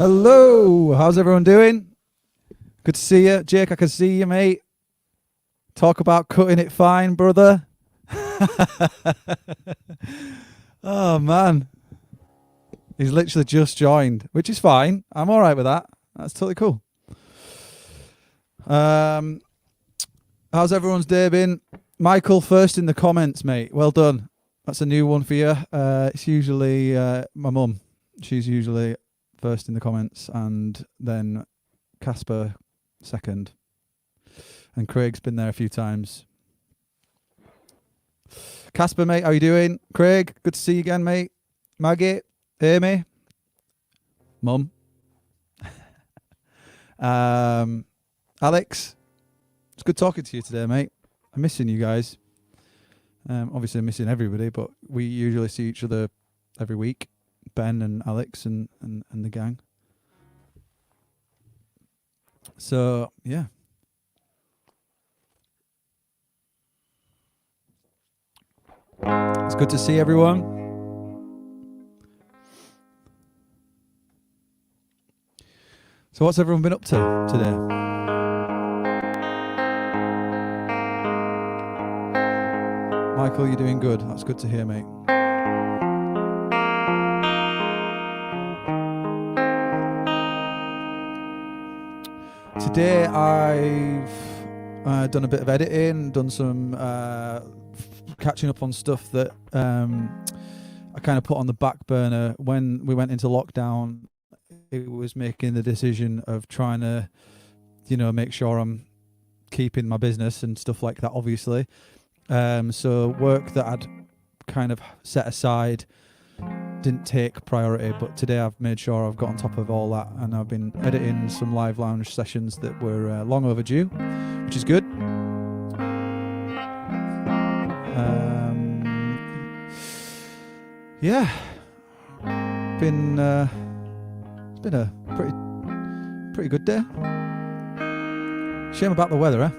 Hello, how's everyone doing? Good to see you. Jake, I can see you, mate. Talk about cutting it fine, brother. Oh, man. He's literally just joined, which is fine. I'm all right with that. That's totally cool. How's everyone's day been? Michael, first in the comments, mate. Well done. That's a new one for you. It's usually my mum. She's usually first in the comments, and then Casper second. And Craig's been there a few times. Casper, mate, how you doing? Craig, good to see you again, mate. Maggie, Amy, Mum. Alex, it's good talking to you today, mate. I'm missing you guys. Obviously I'm missing everybody, but we usually see each other every week. Ben and Alex and the gang. So, yeah. It's good to see everyone. So what's everyone been up to today? Michael, you're doing good. That's good to hear, mate. Today I've done a bit of editing, done some catching up on stuff that I kind of put on the back burner when we went into lockdown. It was making the decision of trying to, make sure I'm keeping my business and stuff like that, obviously. So work that I'd kind of set aside didn't take priority, but today I've made sure I've got on top of all that, and I've been editing some live lounge sessions that were long overdue, which is good. Yeah, it's been a pretty good day. Shame about the weather, eh?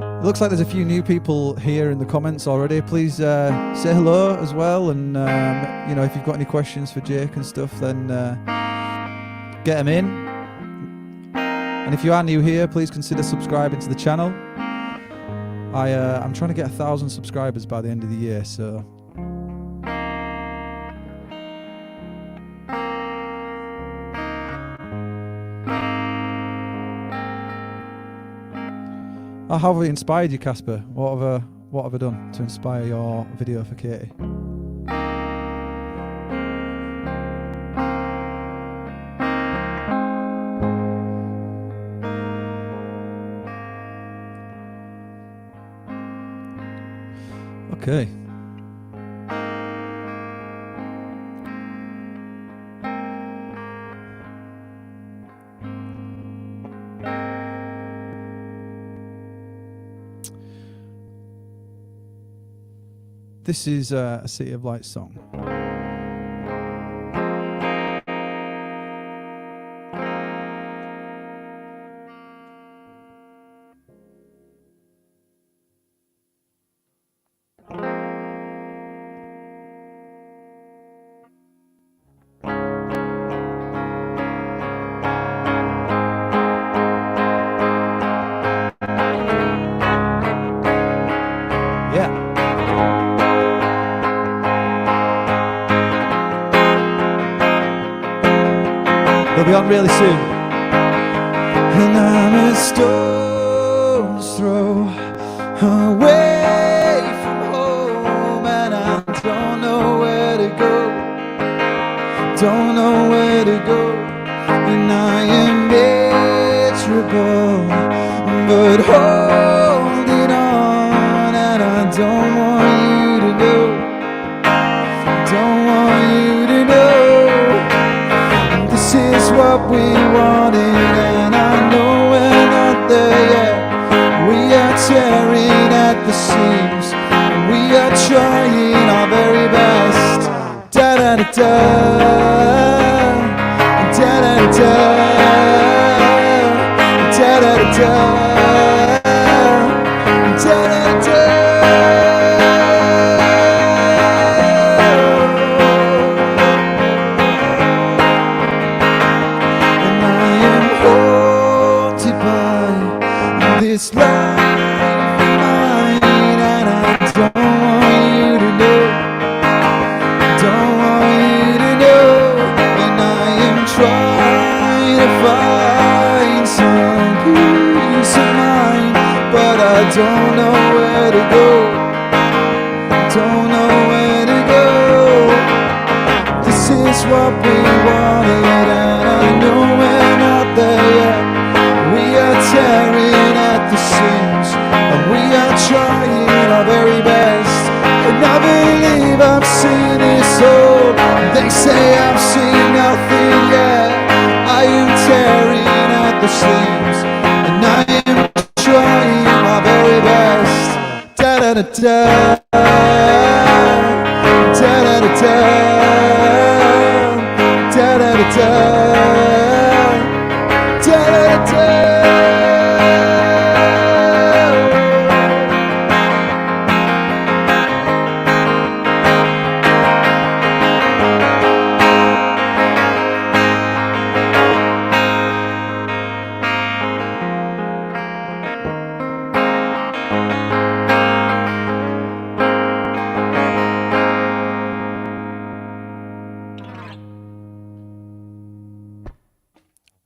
It looks like there's a few new people here in the comments already. Please say hello as well, and if you've got any questions for Jake and stuff, then get them in. And if you are new here, please consider subscribing to the channel. I'm trying to get 1,000 subscribers by the end of the year, so how have we inspired you, Casper? What have I done to inspire your video for Katie? Okay. This is a City of Light song. They'll be on really soon. And I'm a stone's throw away from home, and I don't know where to go. Don't know where to go. And I am miserable, but holding on, and I don't want you to know. Don't want you to know. This is what we wanted, and I know we're not there yet. We are tearing at the seams, we are trying our very best. Da da da da, da da da da, da da da da. don't know where to go. Don't know where to go. This is what we wanted, and I know we're not there yet. We are tearing at the seams, and we are trying our very best. And I believe I've seen this all. They say I've seen nothing yet. I am tearing at the seams, and I am trying my very best. Da da da da. Da da da da. Da da da da. Da da da da.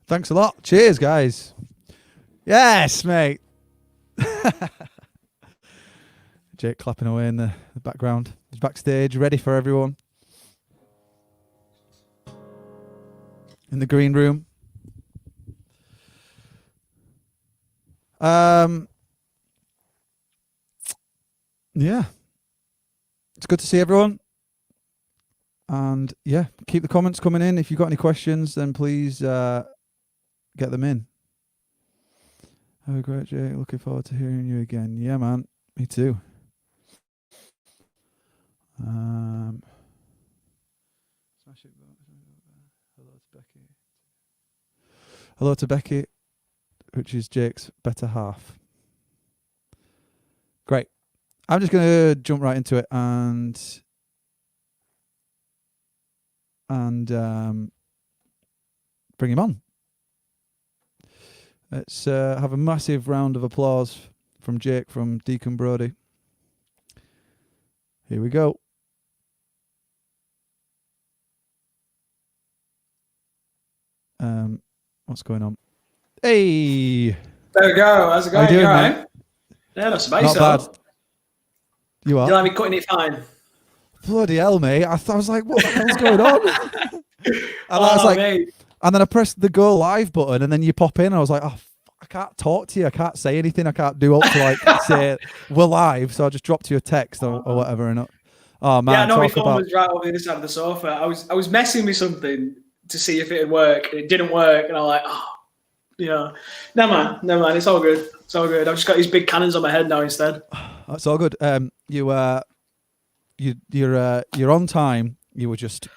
Thanks a lot. Cheers, guys. Yes, mate. Jake clapping away in the background. He's backstage, ready for everyone. In the green room. Yeah. It's good to see everyone. And yeah, keep the comments coming in. If you've got any questions, then please get them in. Have a great day. Looking forward to hearing you again. Yeah, man. Me too. Hello to Becky. Hello to Becky, which is Jake's better half. Great. I'm just going to jump right into it and bring him on. Let's have a massive round of applause from Jake from Deacon Brody. Here we go. What's going on? Hey! There we go. How's it going? How you doing, right? mate? Yeah, that's about Not yourself. bad. You are? You like me cutting it fine? Bloody hell, mate. I was like, what the hell's going on? I was like, mate. and then I pressed the go live button, and then you pop in. I was like, oh, I can't talk to you. I can't say anything. I can't do up to like say we're live. So I just dropped you a text or whatever. And oh man, Yeah, no, my phone was right over the other side of the sofa. I was messing with something to see if it would work, and it didn't work. And I'm like, never mind. It's all good. It's all good. I've just got these big cannons on my head now instead. That's all good. You're on time. You were just,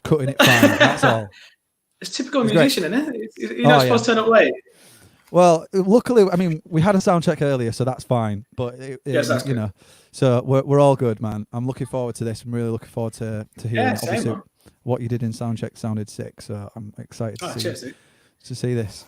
cutting it fine. That's all. It's typical musician, isn't it? You're not supposed to turn up late. Well, luckily, I mean, we had a sound check earlier, so that's fine. But yes, that's good. So we're all good, man. I'm looking forward to this. I'm really looking forward to hearing. Yeah, obviously, what you did in sound check sounded sick. So I'm excited to see this.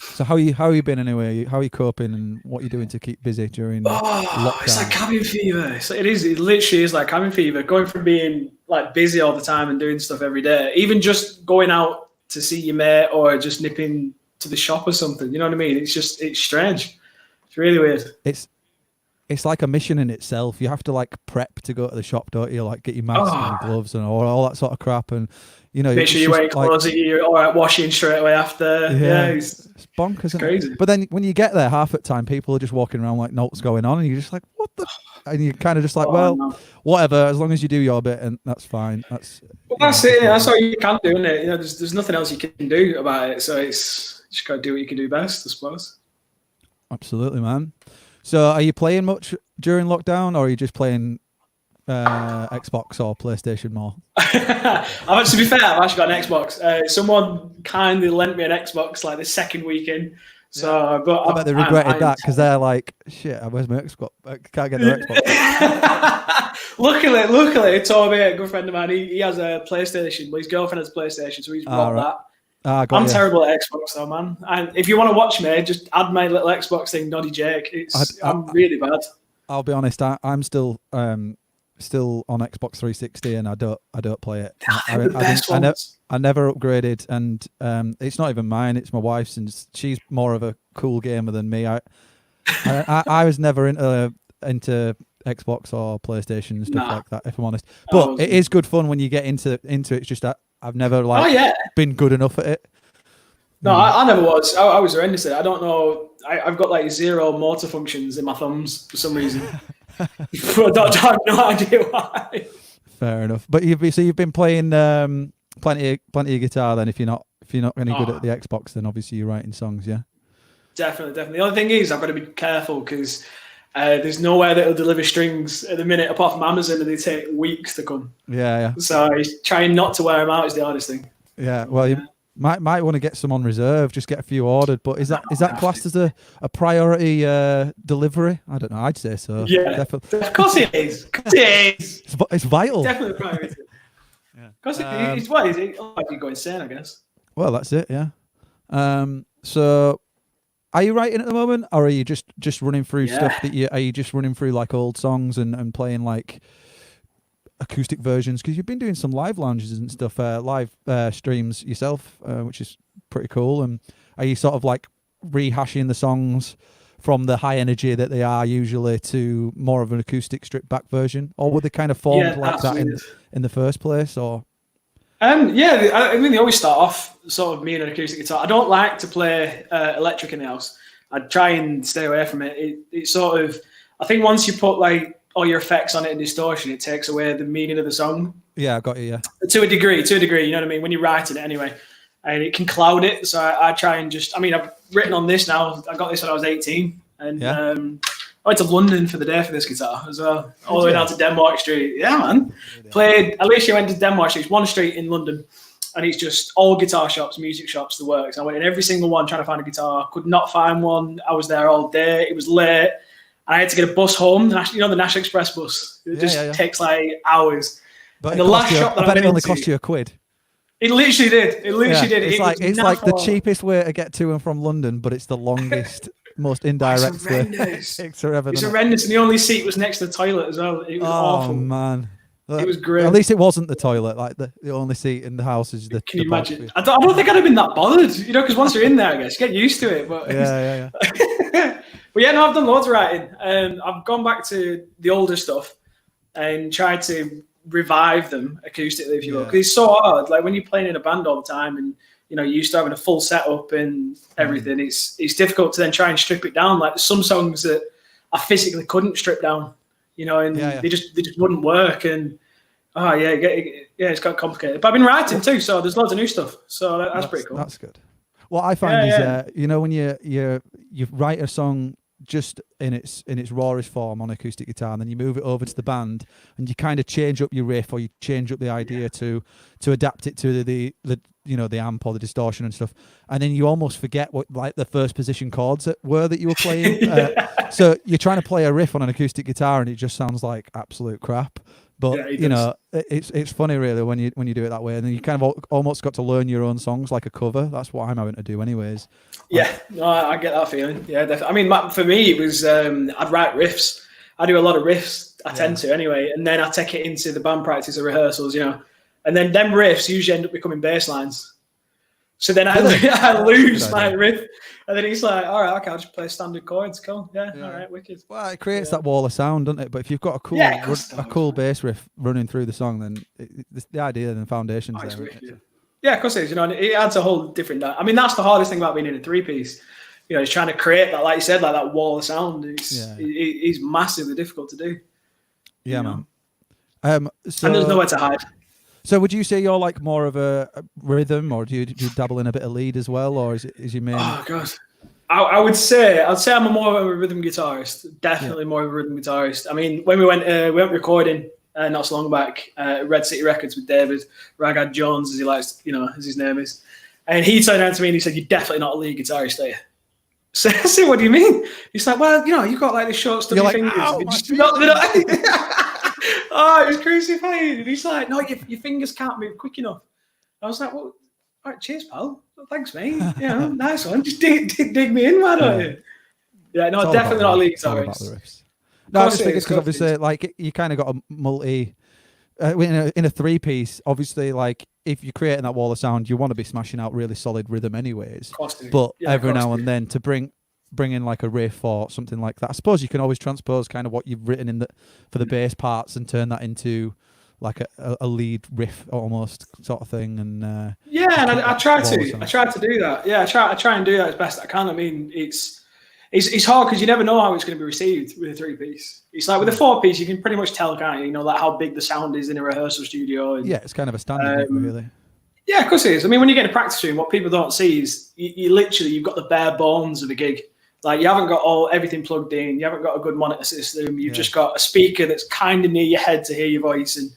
So how you been anyway? How are you coping, and what are you doing to keep busy during lockdown? It's like cabin fever. It literally is like cabin fever. Going from being like busy all the time and doing stuff every day, even just going out to see your mate or just nipping to the shop or something. You know what I mean? It's strange. It's really weird. It's like a mission in itself. You have to like prep to go to the shop, don't you? Like get your mask and your gloves and all that sort of crap, and make sure you're wearing clothes that you're all right washing straight away after. Yeah, it's bonkers. It's crazy. But then when you get there, half at the time, people are just walking around like, know what's going on, and you're just like, what the? And you're kind of just like, whatever. As long as you do your bit, and that's fine. That's it. That's all you can do, isn't it? There's nothing else you can do about it. So it's you just gotta do what you can do best, I suppose. Absolutely, man. So are you playing much during lockdown, or are you just playing Xbox or PlayStation more? To be fair, I've actually got an Xbox. Someone kindly lent me an Xbox like the second week in. So, but I bet they regretted that because they're like, shit, where's my Xbox? I can't get the Xbox. luckily, Toby, a good friend of mine, he has a PlayStation, but his girlfriend has a PlayStation, so he's brought that. I'm terrible at Xbox though, man. And if you want to watch me, just add my little Xbox thing, Noddy Jake. I'm really bad. I'll be honest. I'm still on Xbox 360, and I don't play it. I never upgraded, and it's not even mine. It's my wife's, and she's more of a cool gamer than me. I was never into Xbox or PlayStation and stuff like that, if I'm honest. But it is good fun when you get into it. It's just that I've never been good enough at it. No, I never was. I was horrendous at it. I don't know. I've got like 0 motor functions in my thumbs for some reason. But I have no idea why. Fair enough. But you've been playing plenty of guitar then. If you're not any good at the Xbox, then obviously you're writing songs, yeah. Definitely. The only thing is I've got to be careful because there's nowhere that'll deliver strings at the minute apart from Amazon, and they take weeks to come. Yeah. So trying not to wear them out is the hardest thing. Yeah. Well, you might want to get some on reserve. Just get a few ordered. But is that classed as a priority delivery? I don't know. I'd say so. Yeah. Definitely. Of course it is. It's vital. Definitely a priority. Because it's what is it? Oh, you go insane, I guess. Well, that's it. Yeah. So, are you writing at the moment, or are you just running through stuff are you just running through like old songs and playing like acoustic versions? Because you've been doing some live lounges and stuff, live streams yourself, which is pretty cool. And are you sort of like rehashing the songs from the high energy that they are usually to more of an acoustic stripped back version, or were they kind of formed like that in the first place, or? I mean, they always start off sort of me and an acoustic guitar. I don't like to play electric in the house. I try and stay away from it. It's sort of, I think once you put like all your effects on it and distortion, it takes away the meaning of the song. Yeah, I got you. Yeah, to a degree, you know what I mean. When you're writing it anyway, and it can cloud it. So I try and just, I mean, I've written on this now. I got this when I was 18, and I went to London for the day for this guitar as well, all the way down to Denmark Street. Yeah, man. Played, Alicia went to Denmark Street, it's one street in London, and it's just all guitar shops, music shops, the works. I went in every single one trying to find a guitar, could not find one. I was there all day. It was late. I had to get a bus home, the National Express bus. It just takes like hours. But the last shop that I bet it only cost you £1. It literally did. It literally did. It's like the cheapest way to get to and from London, but it's the longest, most indirect way. It's horrendous. And the only seat was next to the toilet as well. It was awful. Oh man. It was great. At least it wasn't the toilet. Like the only seat in the house is the. Can you imagine? I don't think I'd have been that bothered, because once you're in there, I guess you get used to it. But yeah. But yeah, no, I've done loads of writing. I've gone back to the older stuff and tried to revive them acoustically, if you will, because it's so hard. Like when you're playing in a band all the time, and you're used to having a full setup and everything. It's difficult to then try and strip it down. Like there's some songs that I physically couldn't strip down, and they just wouldn't work. And it's got complicated. But I've been writing too, so there's loads of new stuff. So that's pretty cool. That's good. What I find is, when you write a song just in its rawest form on acoustic guitar, and then you move it over to the band, and you kind of change up your riff, or you change up the idea to adapt it to the amp or the distortion and stuff, and then you almost forget what like the first position chords were that you were playing. So you're trying to play a riff on an acoustic guitar, and it just sounds like absolute crap. But it's funny really when you do it that way, and then you kind of almost got to learn your own songs like a cover. That's what I'm having to do, anyways. Yeah, no, I get that feeling. Yeah, definitely. I mean, for me, it was I'd write riffs. I do a lot of riffs. I tend to anyway, and then I take it into the band practice or rehearsals, and then them riffs usually end up becoming bass lines. So then I lose my riff, and then he's like, all right, okay, I'll just play standard chords. Cool. Yeah. All right, wicked. Well, it creates that wall of sound, doesn't it? But if you've got a cool bass riff running through the song, then the idea and the foundation's there. Yeah, of course it is. And it adds a whole different. I mean, that's the hardest thing about being in a three-piece. It's trying to create that, like you said, like that wall of sound. It's massively difficult to do. Yeah, man. And there's nowhere to hide. So would you say you're like more of a rhythm, or do you dabble in a bit of lead as well, or is your main? Oh god, I'd say I'm more of a rhythm guitarist. Definitely more of a rhythm guitarist. I mean, when we went recording not so long back at Red City Records with David Ragad Jones, as he likes, as his name is, and he turned around to me and he said, "You're definitely not a lead guitarist, are you?" So I said, "What do you mean?" He's like, "Well, you've got like the short stubby fingers." Oh, it was crucified. And he's like, "No, your fingers can't move quick enough." I was like, "Well, all right, cheers, pal. Well, thanks, mate. Nice one. Just dig me in, why don't you?" Yeah, no, definitely not a lead guitarist. No, I just think it's because obviously, like, you kind of got a multi. In a three-piece, obviously, like if you're creating that wall of sound, you want to be smashing out really solid rhythm, anyways. But every now and then to bring bring in like a riff or something like that. I suppose you can always transpose kind of what you've written for the bass parts and turn that into like a lead riff almost sort of thing. And and I try to do that. Yeah, I try and do that as best I can. I mean, it's hard because you never know how it's going to be received with a 3-piece. It's like with a 4-piece, you can pretty much tell, can't you? You know, like how big the sound is in a rehearsal studio. And, it's kind of a standard, really. Yeah, of course it is. I mean, when you get in a practice room, what people don't see is you've got the bare bones of a gig. Like you haven't got everything plugged in. You haven't got a good monitor system. You've just got a speaker that's kind of near your head to hear your voice, and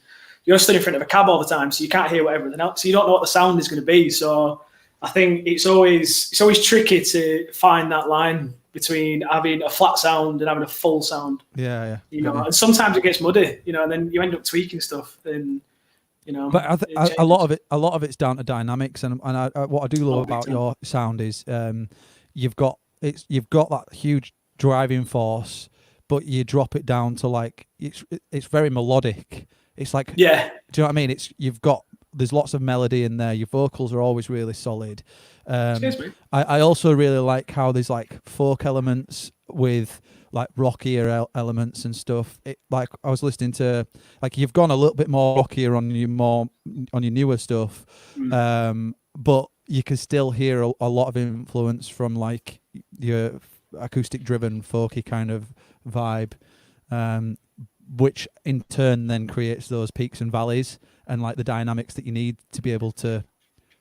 you're stood in front of a cab all the time, so you can't hear what everything else. So you don't know what the sound is going to be. So I think it's always tricky to find that line between having a flat sound and having a full sound. Yeah. You know, and sometimes it gets muddy. You know, and then you end up tweaking stuff. And you know, but a lot of it's down to dynamics, and what I do love about your sound is you've got that huge driving force, but you drop it down to like it's very melodic. It's like, do you know what I mean? There's lots of melody in there. Your vocals are always really solid. I also really like how there's like folk elements with like rockier elements and stuff. Like I was listening to, like you've gone a little bit more rockier on your newer stuff, but you can still hear a lot of influence from like your acoustic driven folky kind of vibe, which in turn then creates those peaks and valleys and like the dynamics that you need to be able to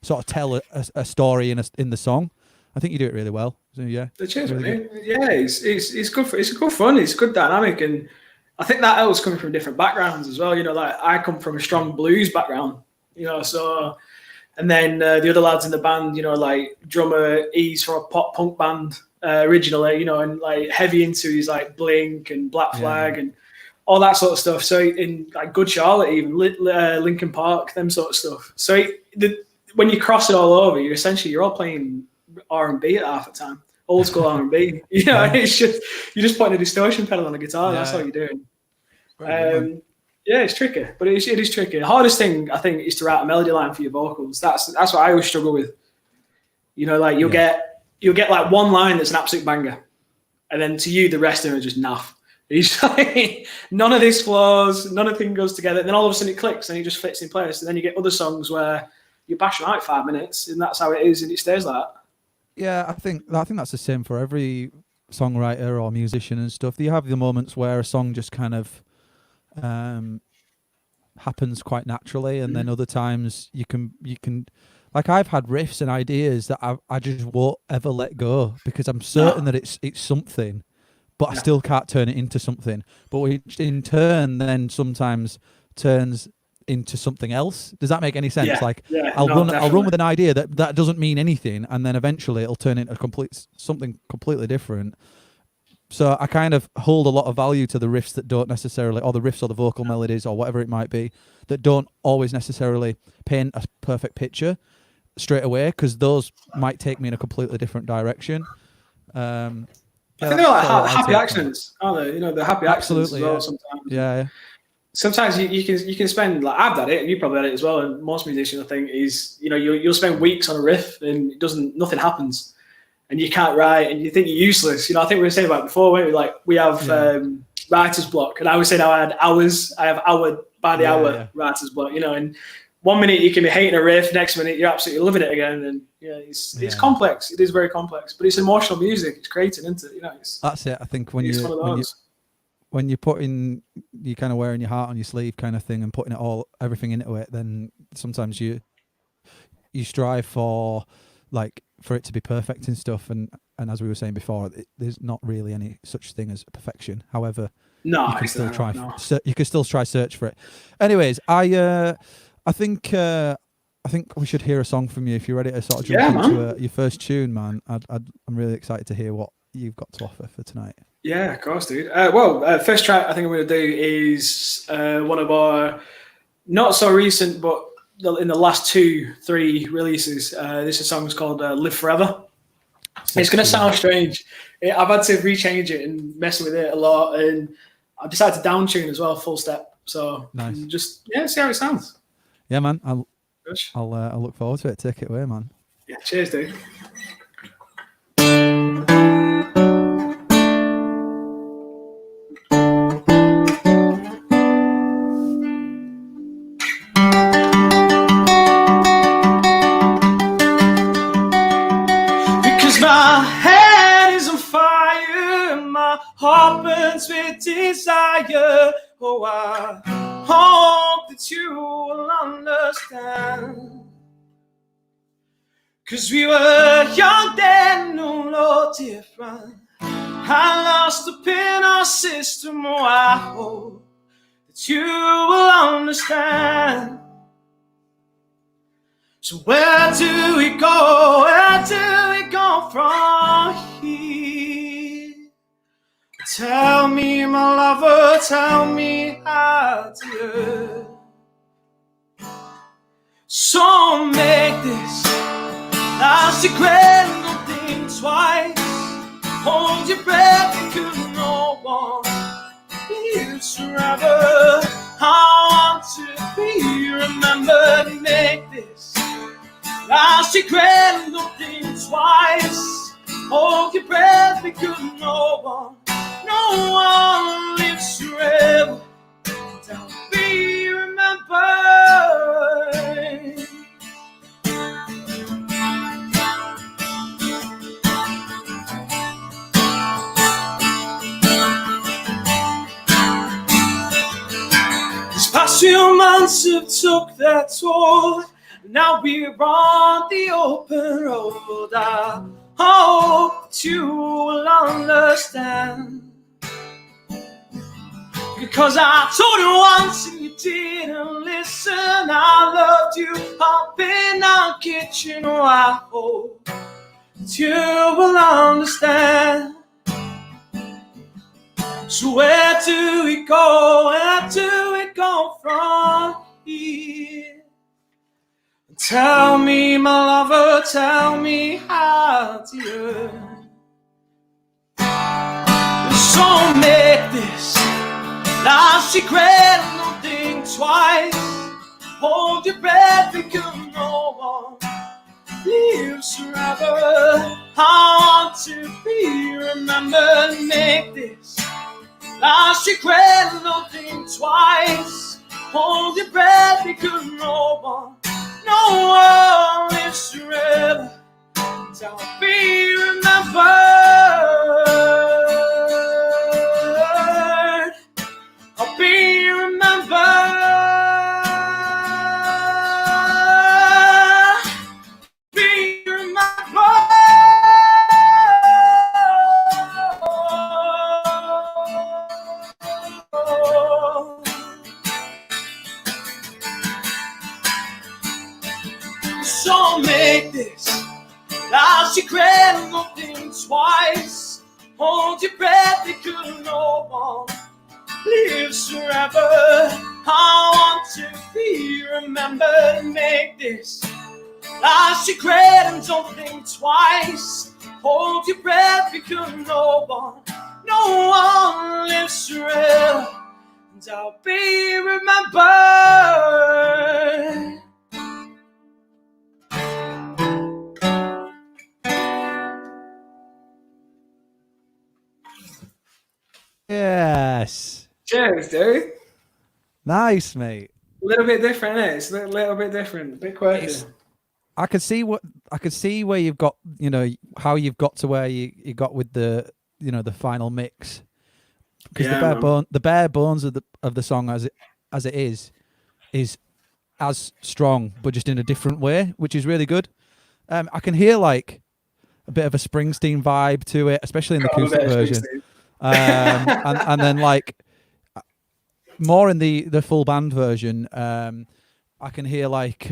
sort of tell a story in the song. I think you do it really well. So yeah, cheers, really it's good. It's good fun. It's good dynamic, and I think that helps coming from different backgrounds as well. You know, like I come from a strong blues background. You know, so and then the other lads in the band, you know, like drummer, he's from a pop punk band originally. You know, and like heavy into his like Blink and Black Flag and all that sort of stuff. So in like Good Charlotte, even Linkin Park, them sort of stuff. So when you cross it all over, you're all playing R&B at half the time, old school R&B. You know, it's just you're just putting a distortion pedal on a guitar. That's all you're doing. It's tricky, but it is tricky. The hardest thing I think is to write a melody line for your vocals. That's what I always struggle with. You know, like you'll get like one line that's an absolute banger, and then to you the rest of them are just naff. It's like none of this flows, none of thing goes together. And then all of a sudden it clicks and it just fits in place. And then you get other songs where you bash them out 5 minutes, and that's how it is, and it stays like that. Yeah, I think that's the same for every songwriter or musician and stuff. You have the moments where a song just kind of happens quite naturally, and then other times you can like I've had riffs and ideas that I just won't ever let go because I'm certain that it's something, but I still can't turn it into something. But which in turn then sometimes turns into something else. Does that make any sense? I'll run with an idea that doesn't mean anything, and then eventually it'll turn into something completely different. So I kind of hold a lot of value to the riffs that don't necessarily, or the riffs or the vocal melodies or whatever it might be, that don't always necessarily paint a perfect picture straight away, because those might take me in a completely different direction. I think they're like happy accents, aren't they? You know, the happy accents as well sometimes. Yeah. Sometimes you can spend, like I've done it, and you probably had it as well, and most musicians I think is, you know, you'll spend weeks on a riff and nothing happens, and you can't write, and you think you're useless. You know, I think we were saying about it before, weren't we? Like we have writer's block, and I was saying I have hour by the hour writer's block. You know, and 1 minute you can be hating a riff, next minute you're absolutely loving it again, and it's complex. It is very complex, but it's emotional music. It's creating, isn't it? You know, that's it. I think when you're putting, you kind of wearing your heart on your sleeve kind of thing and putting everything into it, then sometimes you strive for it to be perfect and stuff. And as we were saying before, there's not really any such thing as perfection. However, you can still try search for it. Anyways, I think we should hear a song from you if you're ready to sort of jump into your first tune, man. I'm really excited to hear what you've got to offer for tonight. Yeah, of course, dude. First track I think I'm going to do is one of our not so recent, but in the last 2-3 releases. This song's called "Live Forever." It's going to sound strange. I've had to rechange it and mess with it a lot, and I've decided to down tune as well, full step. So nice. Just see how it sounds. Yeah, man. I'll look forward to it. Take it away, man. Yeah, cheers, dude. Oh, I hope that you will understand. 'Cause we were young then, no no different. I lost the pin our system. Oh, I hope that you will understand. So where do we go? Where do we go from here? Tell me, my lover, tell me how dear. So make this last regret, don't think twice. Hold your breath because no one lives forever. I want to be remembered. Make this last regret, don't think twice. Hold your breath because no one lives forever. Don't be remembered. These past few months have took their toll. Now we're on the open road. I hope that you will understand. Because I told you once and you didn't listen. I loved you up in our kitchen. Oh, I hope that you will understand. So where do we go? Where do we go from here? Tell me, my lover, tell me how dear. So make this last regret, don't think twice. Hold your breath because no one lives forever. I want to be remembered. Make this last regret, don't think twice. Hold your breath because no one lives forever. Don't be remembered. I'll be remembered. Be remembered. So make this last regret, don't think twice. Hold your breath because no one lives forever. I want to be remembered. Make this last regret and don't think twice. Hold your breath because no one lives forever. And I'll be remembered. Yes. Cheers, dude. Nice, mate. A little bit different, eh? It's a little bit different. Bit quirky. I could see where you've got, how you've got to where you got with the, the final mix. Because the bare bones of the song as it is as strong, but just in a different way, which is really good. I can hear like a bit of a Springsteen vibe to it, especially in the acoustic version. And then like more in the full band version, I can hear like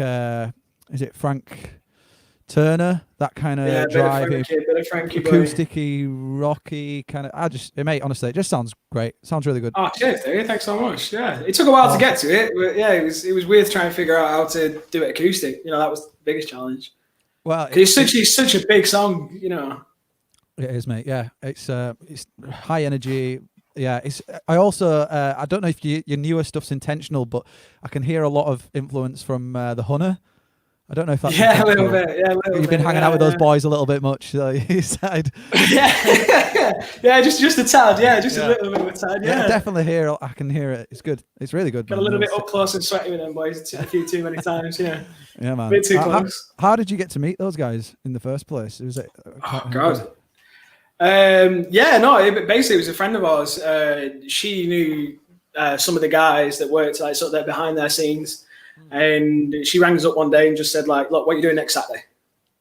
is it Frank Turner, that kind of driving, acousticy, rocky kind of. Mate, honestly, it just sounds great. Sounds really good. Oh, cheers, dude. Thanks so much. Yeah, it took a while to get to it, but yeah, it was weird trying to figure out how to do it acoustic. That was the biggest challenge. Well, it's such a big song, It is, mate. Yeah, it's high energy. Yeah, I also I don't know if your newer stuff's intentional, but I can hear a lot of influence from the Hunter. I don't know if that's a little bit. Yeah, You've been hanging out with those boys a little bit much, so you said. yeah, just a tad. Yeah, just a little bit of a tad. Yeah, definitely hear. I can hear it. It's good. It's really good. Got a little bit up close and sweaty with them boys a few too many times. Yeah. Yeah, man. A bit too close. How did you get to meet those guys in the first place? Was it? Oh God. Basically, it was a friend of ours. She knew some of the guys that worked like sort of there behind their scenes. And she rang us up one day and just said like, look, what are you doing next Saturday?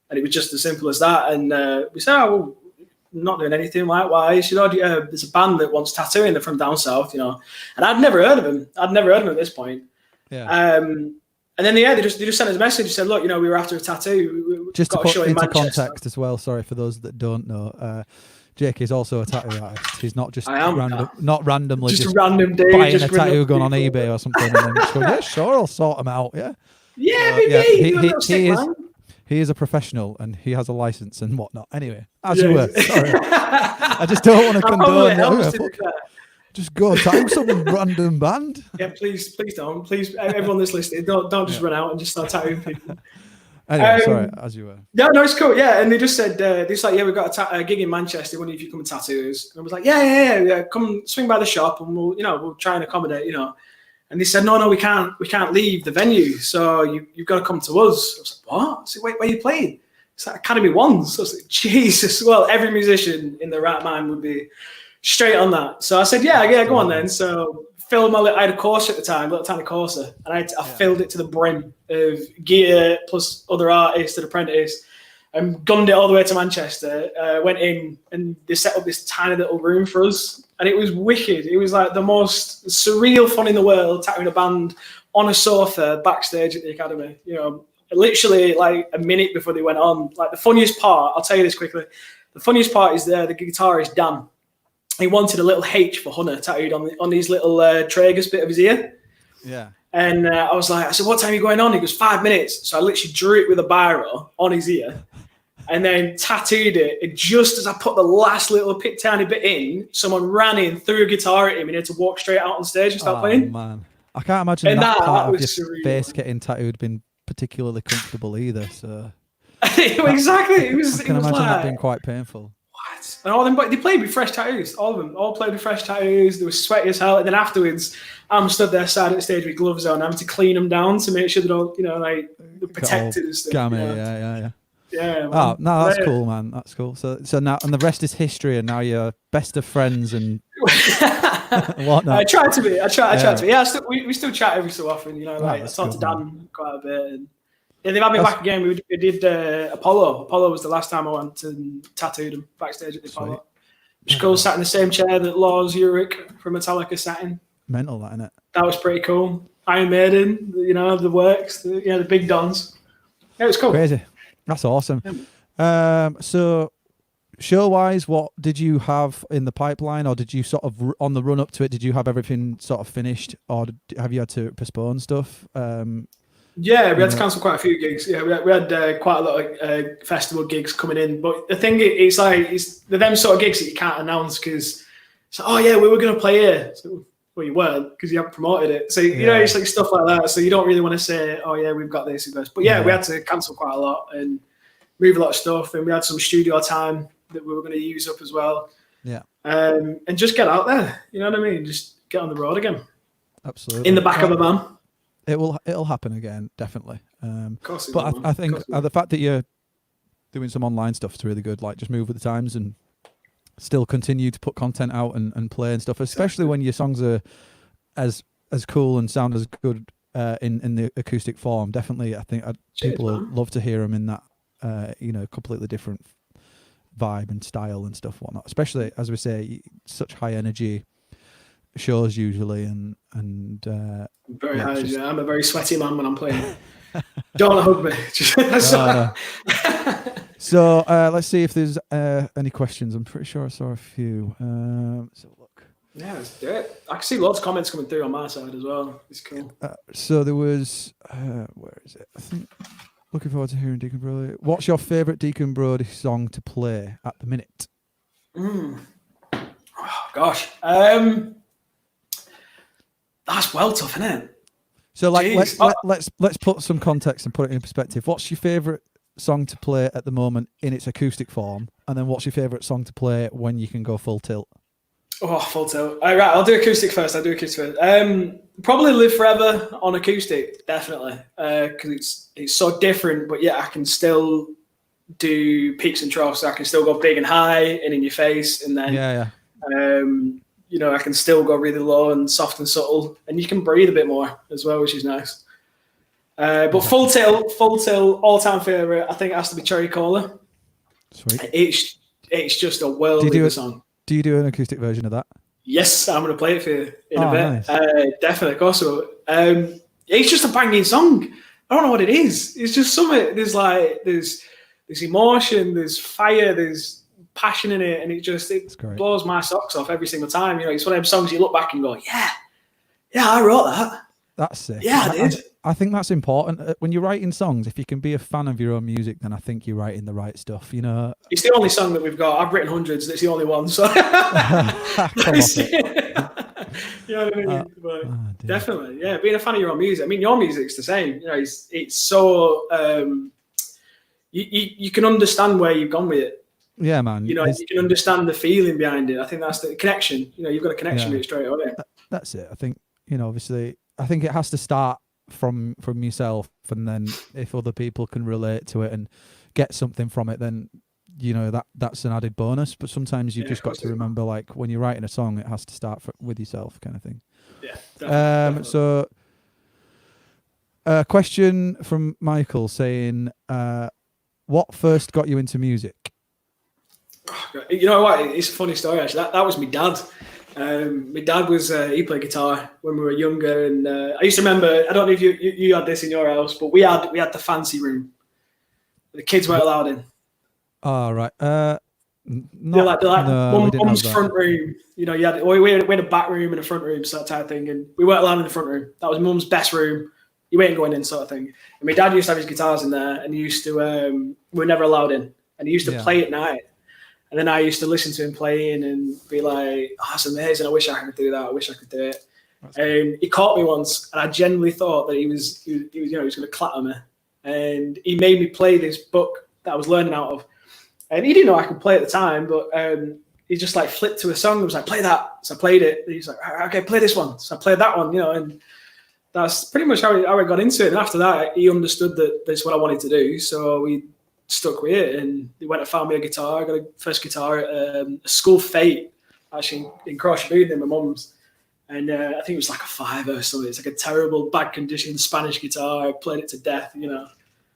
And it was just as simple as that. And we said, oh, well, I'm not doing anything. Like, why? She said, oh, there's a band that wants tattooing. They're from down south, you know. And I'd never heard of them. I'd never heard of them at this point. Yeah. And then they just sent us a message. They said, look, you know, we were after a tattoo. We Just to got put a show in into Manchester. context as well, sorry for those that don't know, Jayke is also a tattoo artist. He's not just not randomly just a random dude, buying just a tattoo gun on people. eBay or something and then just going, yeah, sure, I'll sort them out. Yeah. Yeah, he is a professional and he has a license and whatnot. Anyway, as you were. Sorry. I just don't want to condone that. Just go tattoo some random band. Yeah, please don't. Please, everyone that's listening, don't just run out and just start tattooing people. Anyway, sorry, as you were. No, it's cool. Yeah, and they just said, yeah, we've got a gig in Manchester. Wonder if you come and tattoo us. And I was like, yeah. Come swing by the shop and we'll try and accommodate, you know. And they said, no, we can't leave the venue. So you've got to come to us. I was like, what? I said, wait, where are you playing? It's like Academy Ones. So I was like, Jesus. Well, every musician in their right mind would be straight on that. So I said, yeah, go on then. So I had a Corsa at the time, a little tiny Corsa, and I filled it to the brim of gear plus other artists and apprentice, and gunned it all the way to Manchester. Went in and they set up this tiny little room for us, and it was wicked. It was like the most surreal fun in the world, tattooing a band on a sofa backstage at the Academy. You know, literally like a minute before they went on. Like the funniest part, I'll tell you this quickly. The funniest part is the guitarist Dan. He wanted a little H for Hunter tattooed on his little tragus bit of his ear. Yeah. And I said, what time are you going on? He goes, 5 minutes. So I literally drew it with a biro on his ear and then tattooed it. And just as I put the last little tiny bit in, someone ran in, threw a guitar at him, and he had to walk straight out on stage and start playing. Man. I can't imagine that part of your face getting tattooed been particularly comfortable either. So exactly. I can imagine that being quite painful. And all them, but they played with fresh tattoos. All of them, all played with fresh tattoos. They were sweaty as hell. And then afterwards, I'm stood there side of the stage with gloves on, having to clean them down to make sure they don't, you know, like they're protected and stuff. Gammy, you know? Yeah. Man. Oh no, that's cool, man. That's cool. So now, and the rest is history. And now you're best of friends and whatnot. I try to be. I try to be. Yeah, we still chat every so often. You know, like I talk to Dan man. quite a bit. And yeah, they've had me back again. We did Apollo. Apollo was the last time I went and tattooed him backstage at the Apollo. Just cool. Sat in the same chair that Lars Ulrich from Metallica sat in. Mental, that, innit? That was pretty cool. Iron Maiden, you know, the works, the big dons. Yeah, it was cool. Crazy. That's awesome. So show-wise, what did you have in the pipeline, or did you sort of on the run up to it? Did you have everything sort of finished, or have you had to postpone stuff? Yeah, we had to cancel quite a few gigs. Yeah, we had quite a lot of festival gigs coming in. But the thing is, it's them sort of gigs that you can't announce because it's like, oh yeah, we were going to play here. So, well, you weren't because you haven't promoted it. So you know, it's like stuff like that. So you don't really want to say, oh yeah, we've got this. But yeah, we had to cancel quite a lot and move a lot of stuff. And we had some studio time that we were going to use up as well. Yeah. And just get out there. You know what I mean? Just get on the road again. Absolutely. In the back of a van. It'll happen again, definitely. Of course it but will, I think the fact that you're doing some online stuff is really good. Like, just move with the times and still continue to put content out and play and stuff, especially when your songs are as cool and sound as good in the acoustic form. Definitely, I think people will love to hear them in that completely different vibe and style and stuff, whatnot. Especially, as we say, such high energy shows usually, and very high. Yeah, I'm a very sweaty man when I'm playing. Don't hug me. So let's see if there's any questions. I'm pretty sure I saw a few. Let's have a look. Yeah, let's do it. I can see lots of comments coming through on my side as well. It's cool. So there was where is it? I think looking forward to hearing Deacon Brody. What's your favourite Deacon Brody song to play at the minute? Oh, gosh. That's well tough, isn't it? So like let's put some context and put it in perspective. What's your favourite song to play at the moment in its acoustic form, and then what's your favourite song to play when you can go full tilt? Oh, full tilt. All right, I'll do acoustic first. Probably Live Forever on acoustic, definitely, because it's so different. But yeah, I can still do peaks and troughs. So I can still go big and high and in your face, and then I can still go really low and soft and subtle, and you can breathe a bit more as well, which is nice. But Full Tilt, all-time favorite. I think it has to be Cherry Cola. Sweet. It's just a world-leader song. Do you do an acoustic version of that? Yes, I'm going to play it for you in a bit. Nice. Definitely, of course. It's just a banging song. I don't know what it is. It's just something. There's emotion, there's fire, there's passion in it, and it blows my socks off every single time. It's one of them songs you look back and go, yeah, I wrote that. That's sick. Yeah, I did. I think that's important when you're writing songs. If you can be a fan of your own music, then I think you're writing the right stuff. It's the only song that we've got. I've written hundreds. And it's the only one. So Come off it. You know what I mean? But definitely, yeah. Being a fan of your own music. I mean, your music's the same. It's so you can understand where you've gone with it. Yeah, man. You can understand the feeling behind it. I think that's the connection. You've got a connection with it straight away. That's it. I think obviously, I think it has to start from yourself, and then if other people can relate to it and get something from it, then that's an added bonus. But sometimes you've just got to remember, like, when you're writing a song, it has to start with yourself, kind of thing. Yeah, definitely. So a question from Michael saying, what first got you into music? You know what, it's a funny story actually. That was my dad. My dad was he played guitar when we were younger, and I used to remember, I don't know if you had this in your house, but we had the fancy room. The kids weren't allowed in. Oh, right. Mum's front room. We had a back room and a front room, so that type of thing, and we weren't allowed in the front room. That was Mum's best room. You ain't going in, sort of thing. And my dad used to have his guitars in there, and he used to we were never allowed in, and he used to play at night. And then I used to listen to him playing and be like, "Oh, that's amazing! I wish I could do that. I wish I could do it." And he caught me once, and I genuinely thought that he was going to clatter me. And he made me play this book that I was learning out of. And he didn't know I could play at the time, but he just like flipped to a song and was like, "Play that." So I played it. And he's like, "Okay, play this one." So I played that one, and that's pretty much how I got into it. And after that, he understood that that's what I wanted to do. So we stuck with it, and he went and found me a guitar. I got a first guitar at a school fete, actually in Crossbooth in my mum's, and I think it was like a $5 or something. It's like a terrible, bad condition Spanish guitar. I played it to death,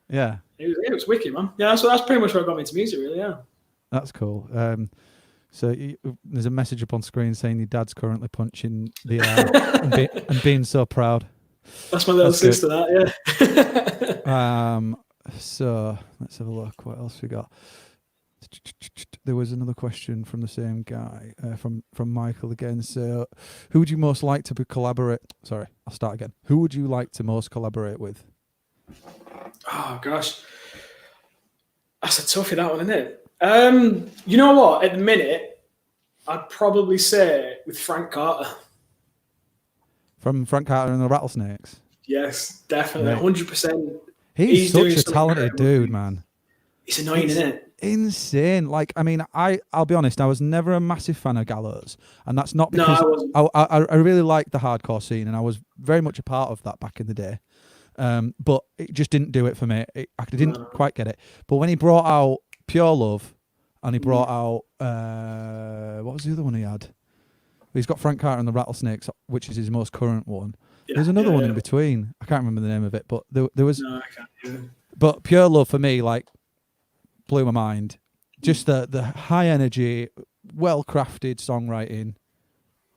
Yeah, it was wicked, man. Yeah, so that's pretty much what got me into music, really. Yeah, that's cool. So there's a message up on screen saying your dad's currently punching the air and being so proud. That's my little sister. That, yeah. So let's have a look. What else we got? There was another question from the same guy, from Michael again. So, who would you most like to collaborate? Sorry, I'll start again. Who would you like to most collaborate with? Oh gosh, that's a toughie, that one, isn't it? You know what? At the minute, I'd probably say with Frank Carter. From Frank Carter and the Rattlesnakes. Yes, definitely, 100%. He's such a talented dude, man. It's annoying, isn't it? Insane. Like, I mean, I'll be honest, I was never a massive fan of Gallows, and that's not because I really liked the hardcore scene, and I was very much a part of that back in the day. But it just didn't do it for me. I didn't quite get it. But when he brought out Pure Love, and he brought out what was the other one he had? He's got Frank Carter and the Rattlesnakes, which is his most current one. Yeah, there's another one in between. I can't remember the name of it, but there was. No, I can't either. But Pure Love for me, like, blew my mind. Just the high energy, well crafted songwriting.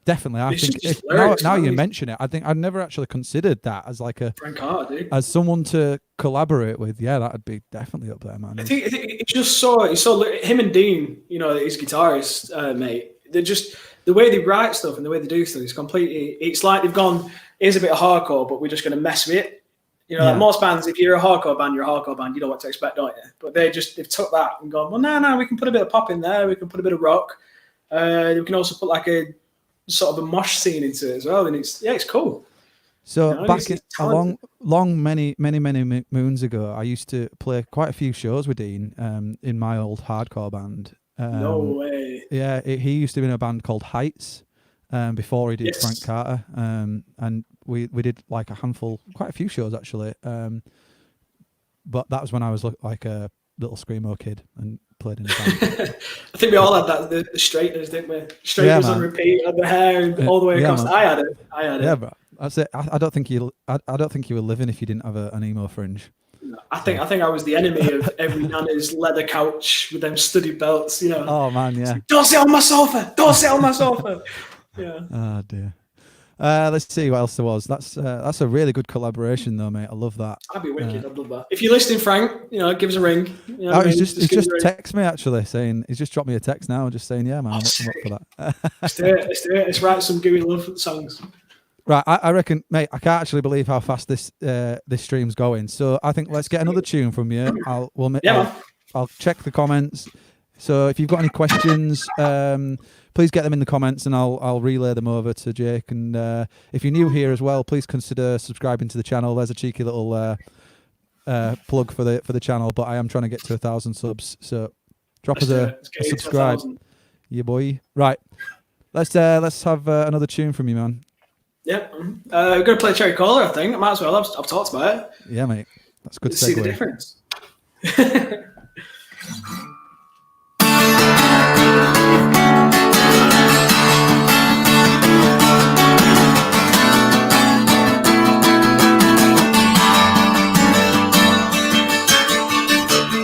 Definitely, I think now you mention it, I think I'd never actually considered that as like a Frank Carter, dude. As someone to collaborate with. Yeah, that'd be definitely up there, man. I think it's just so him and Dean, his guitarist, mate. They're just the way they write stuff and the way they do stuff is completely. It's like they've gone. Here's a bit of hardcore, but we're just going to mess with it. Like most bands, if you're a hardcore band, you're a hardcore band. You know what to expect, don't you? But they've took that and gone, well, no, we can put a bit of pop in there. We can put a bit of rock. We can also put like a sort of a mosh scene into it as well. And it's cool. So many moons ago, I used to play quite a few shows with Dean in my old hardcore band. No way. Yeah, he used to be in a band called Heights. Before he did Frank Carter, and we did like quite a few shows actually. But that was when I was like a little screamo kid and played in a band. I think we all had that, the straighteners, didn't we? Straighteners on repeat, and the hair all the way across. Man. I had it. Yeah, bro. That's it. I don't think you were living if you didn't have an emo fringe. No, I think I was the enemy of every nana's leather couch with them studded belts. You know. Oh man, yeah. Like, don't sit on my sofa. Don't sit on my sofa. Yeah. Oh dear. Let's see what else there was. That's a really good collaboration though, mate. I love that. I'd be wicked. I'd love that. If you're listening, Frank, give us a ring. You know he's just text me actually saying he's just dropped me a text now, just saying yeah, man, I'm up for that. Let's do it. Let's write some gooey love songs. Right, I reckon, mate. I can't actually believe how fast this stream's going. So I think let's get another tune from you. I'll check the comments. So if you've got any questions, please get them in the comments, and I'll relay them over to Jake. And if you're new here as well, please consider subscribing to the channel. There's a cheeky little plug for the channel, but I am trying to get to 1,000 subs. So drop us a subscribe, yeah, boy. Right, let's have another tune from you, man. Yep. We're going to play Cherry Cola, I think. I might as well. I've talked about it. Yeah, mate. That's good. Let's see the difference.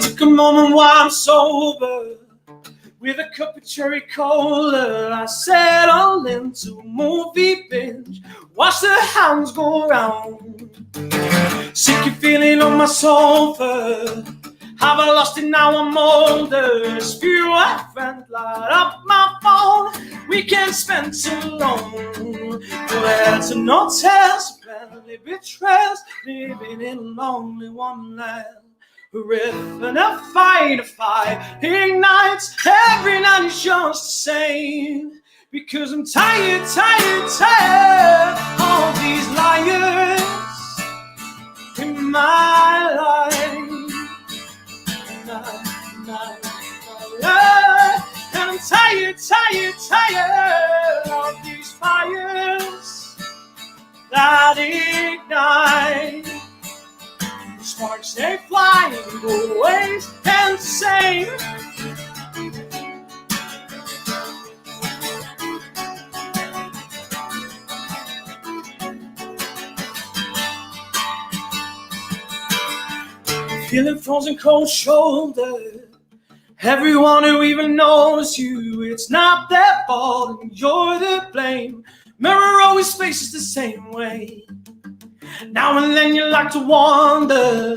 Took a moment while I'm sober, with a cup of cherry cola, I settled into a movie binge. Watch the hounds go round. Sick of feeling on my sofa. Have I lost it now? I'm older. Few friends light up my phone. Weekend spent alone. Where to no test, barely betrayals, living in a lonely wonderland. A riff and a fire ignites. Every night is just the same. Because I'm tired of these liars in my life. And I'm tired of these fires that ignite. The sparks, they fly and go always and the same. Feeling frozen cold shoulder. Everyone who even knows you, it's not their fault and you're to blame. Mirror always faces the same way. Now and then you like to wander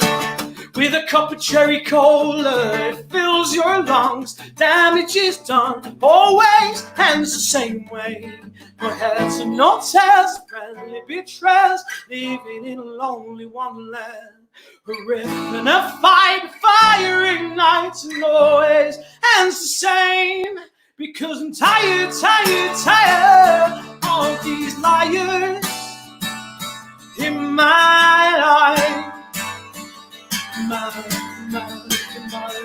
with a cup of cherry cola. It fills your lungs, damage is done. Always ends the same way. Your head's a no test, friendly betrayals, living in a lonely wonderland. A riff and a fire ignites and always ends the same. Because I'm tired of these liars in my life, my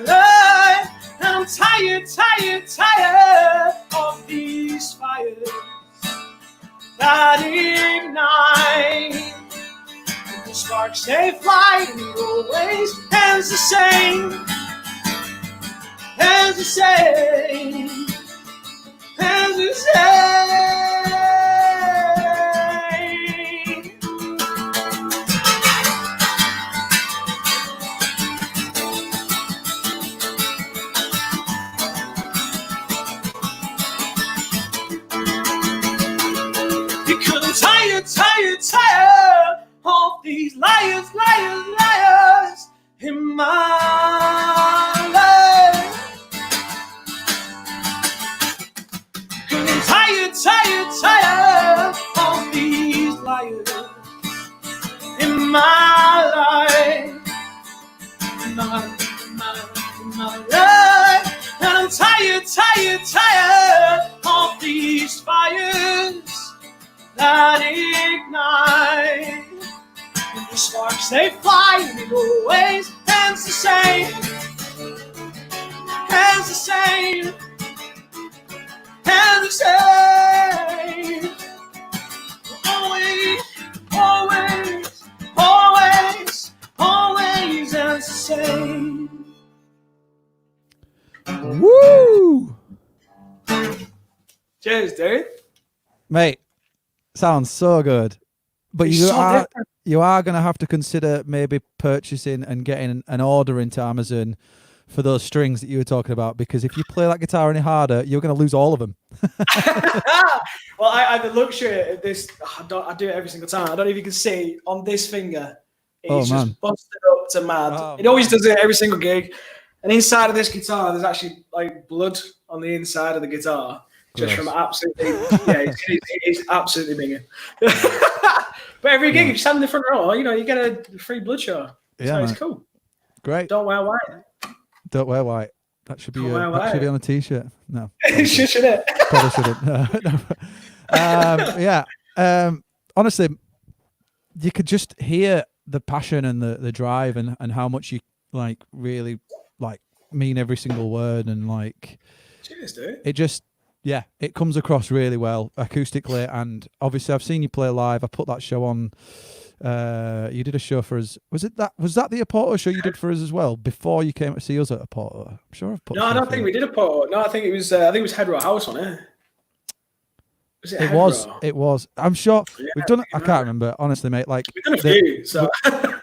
life. And I'm tired of these fires that ignite. The sparks, they fly and it always ends the same. Ends the same. Ends the same. Because I'm tired of these liars in my life. Cause I'm tired of these liars in my life. My life. And I'm tired of these fires that ignite. And the sparks, they fly and it always ends the same. Ends the same. Ends the same. Always ends the same. Cheers, dude. Mate, sounds so good. But It's you so are different. going to have to consider maybe purchasing and getting an order into Amazon for those strings that you were talking about, because if you play that guitar any harder, you're going to lose all of them. Well, I have the luxury of this. I do it every single time. I don't know if you can see on this finger. It's just busted up to mad. Oh, it always does it every single gig. And inside of this guitar, there's actually like blood on the inside of the guitar, just from absolutely, it's absolutely binging. But every gig, if you stand in the front row, you get a free blood show. So it's cool. Great. Don't wear white. Don't wear white. That should be on a t-shirt. No, should it? Probably shouldn't. No. Honestly, you could just hear the passion and the drive and how much you like really like mean every single word, and like cheers, dude. It just it comes across really well acoustically, and obviously I've seen you play live. I put that show on. You did a show for us. Was that the Apporto show you did for us as well before you came to see us at Apporto? I'm sure I've put. No, I don't think we did Apporto. No, I think it was. Head Row House on it. Was it? It was. I'm sure we've done. I can't remember honestly, mate. Like we've done a few. So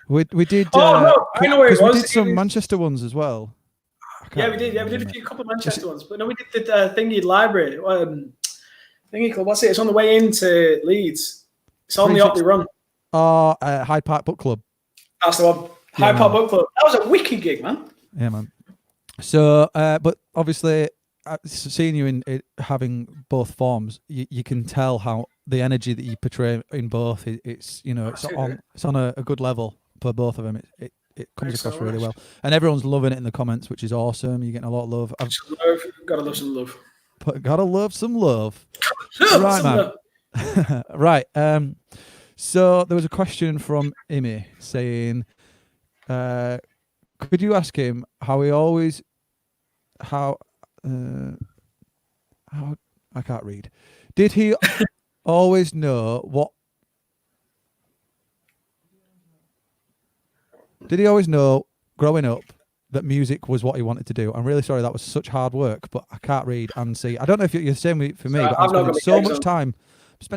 we did. I know where it was. We did some Manchester ones as well. Yeah, we did. Yeah, we did a couple of Manchester ones, but no, we did the Thingy Library. Thingy Club. What's it? It's on the way into Leeds. It's on the Otley Run. Hyde Park Book Club. That's the one. Hyde Park Book Club. That was a wicked gig, man. Yeah, man. So, but obviously, seeing you in having both forms, you can tell how the energy that you portray in both. It's on a good level for both of them. It comes across really well, and everyone's loving it in the comments, which is awesome. You're getting a lot of love. Gotta love some love. Gotta love some love. Right, man. Right. So there was a question from Imi saying, could you ask him how I can't read. Did he always know what? Did he always know growing up that music was what he wanted to do? I'm really sorry, that was such hard work, but I can't read and see. I don't know if you're the same for me, but I'm spending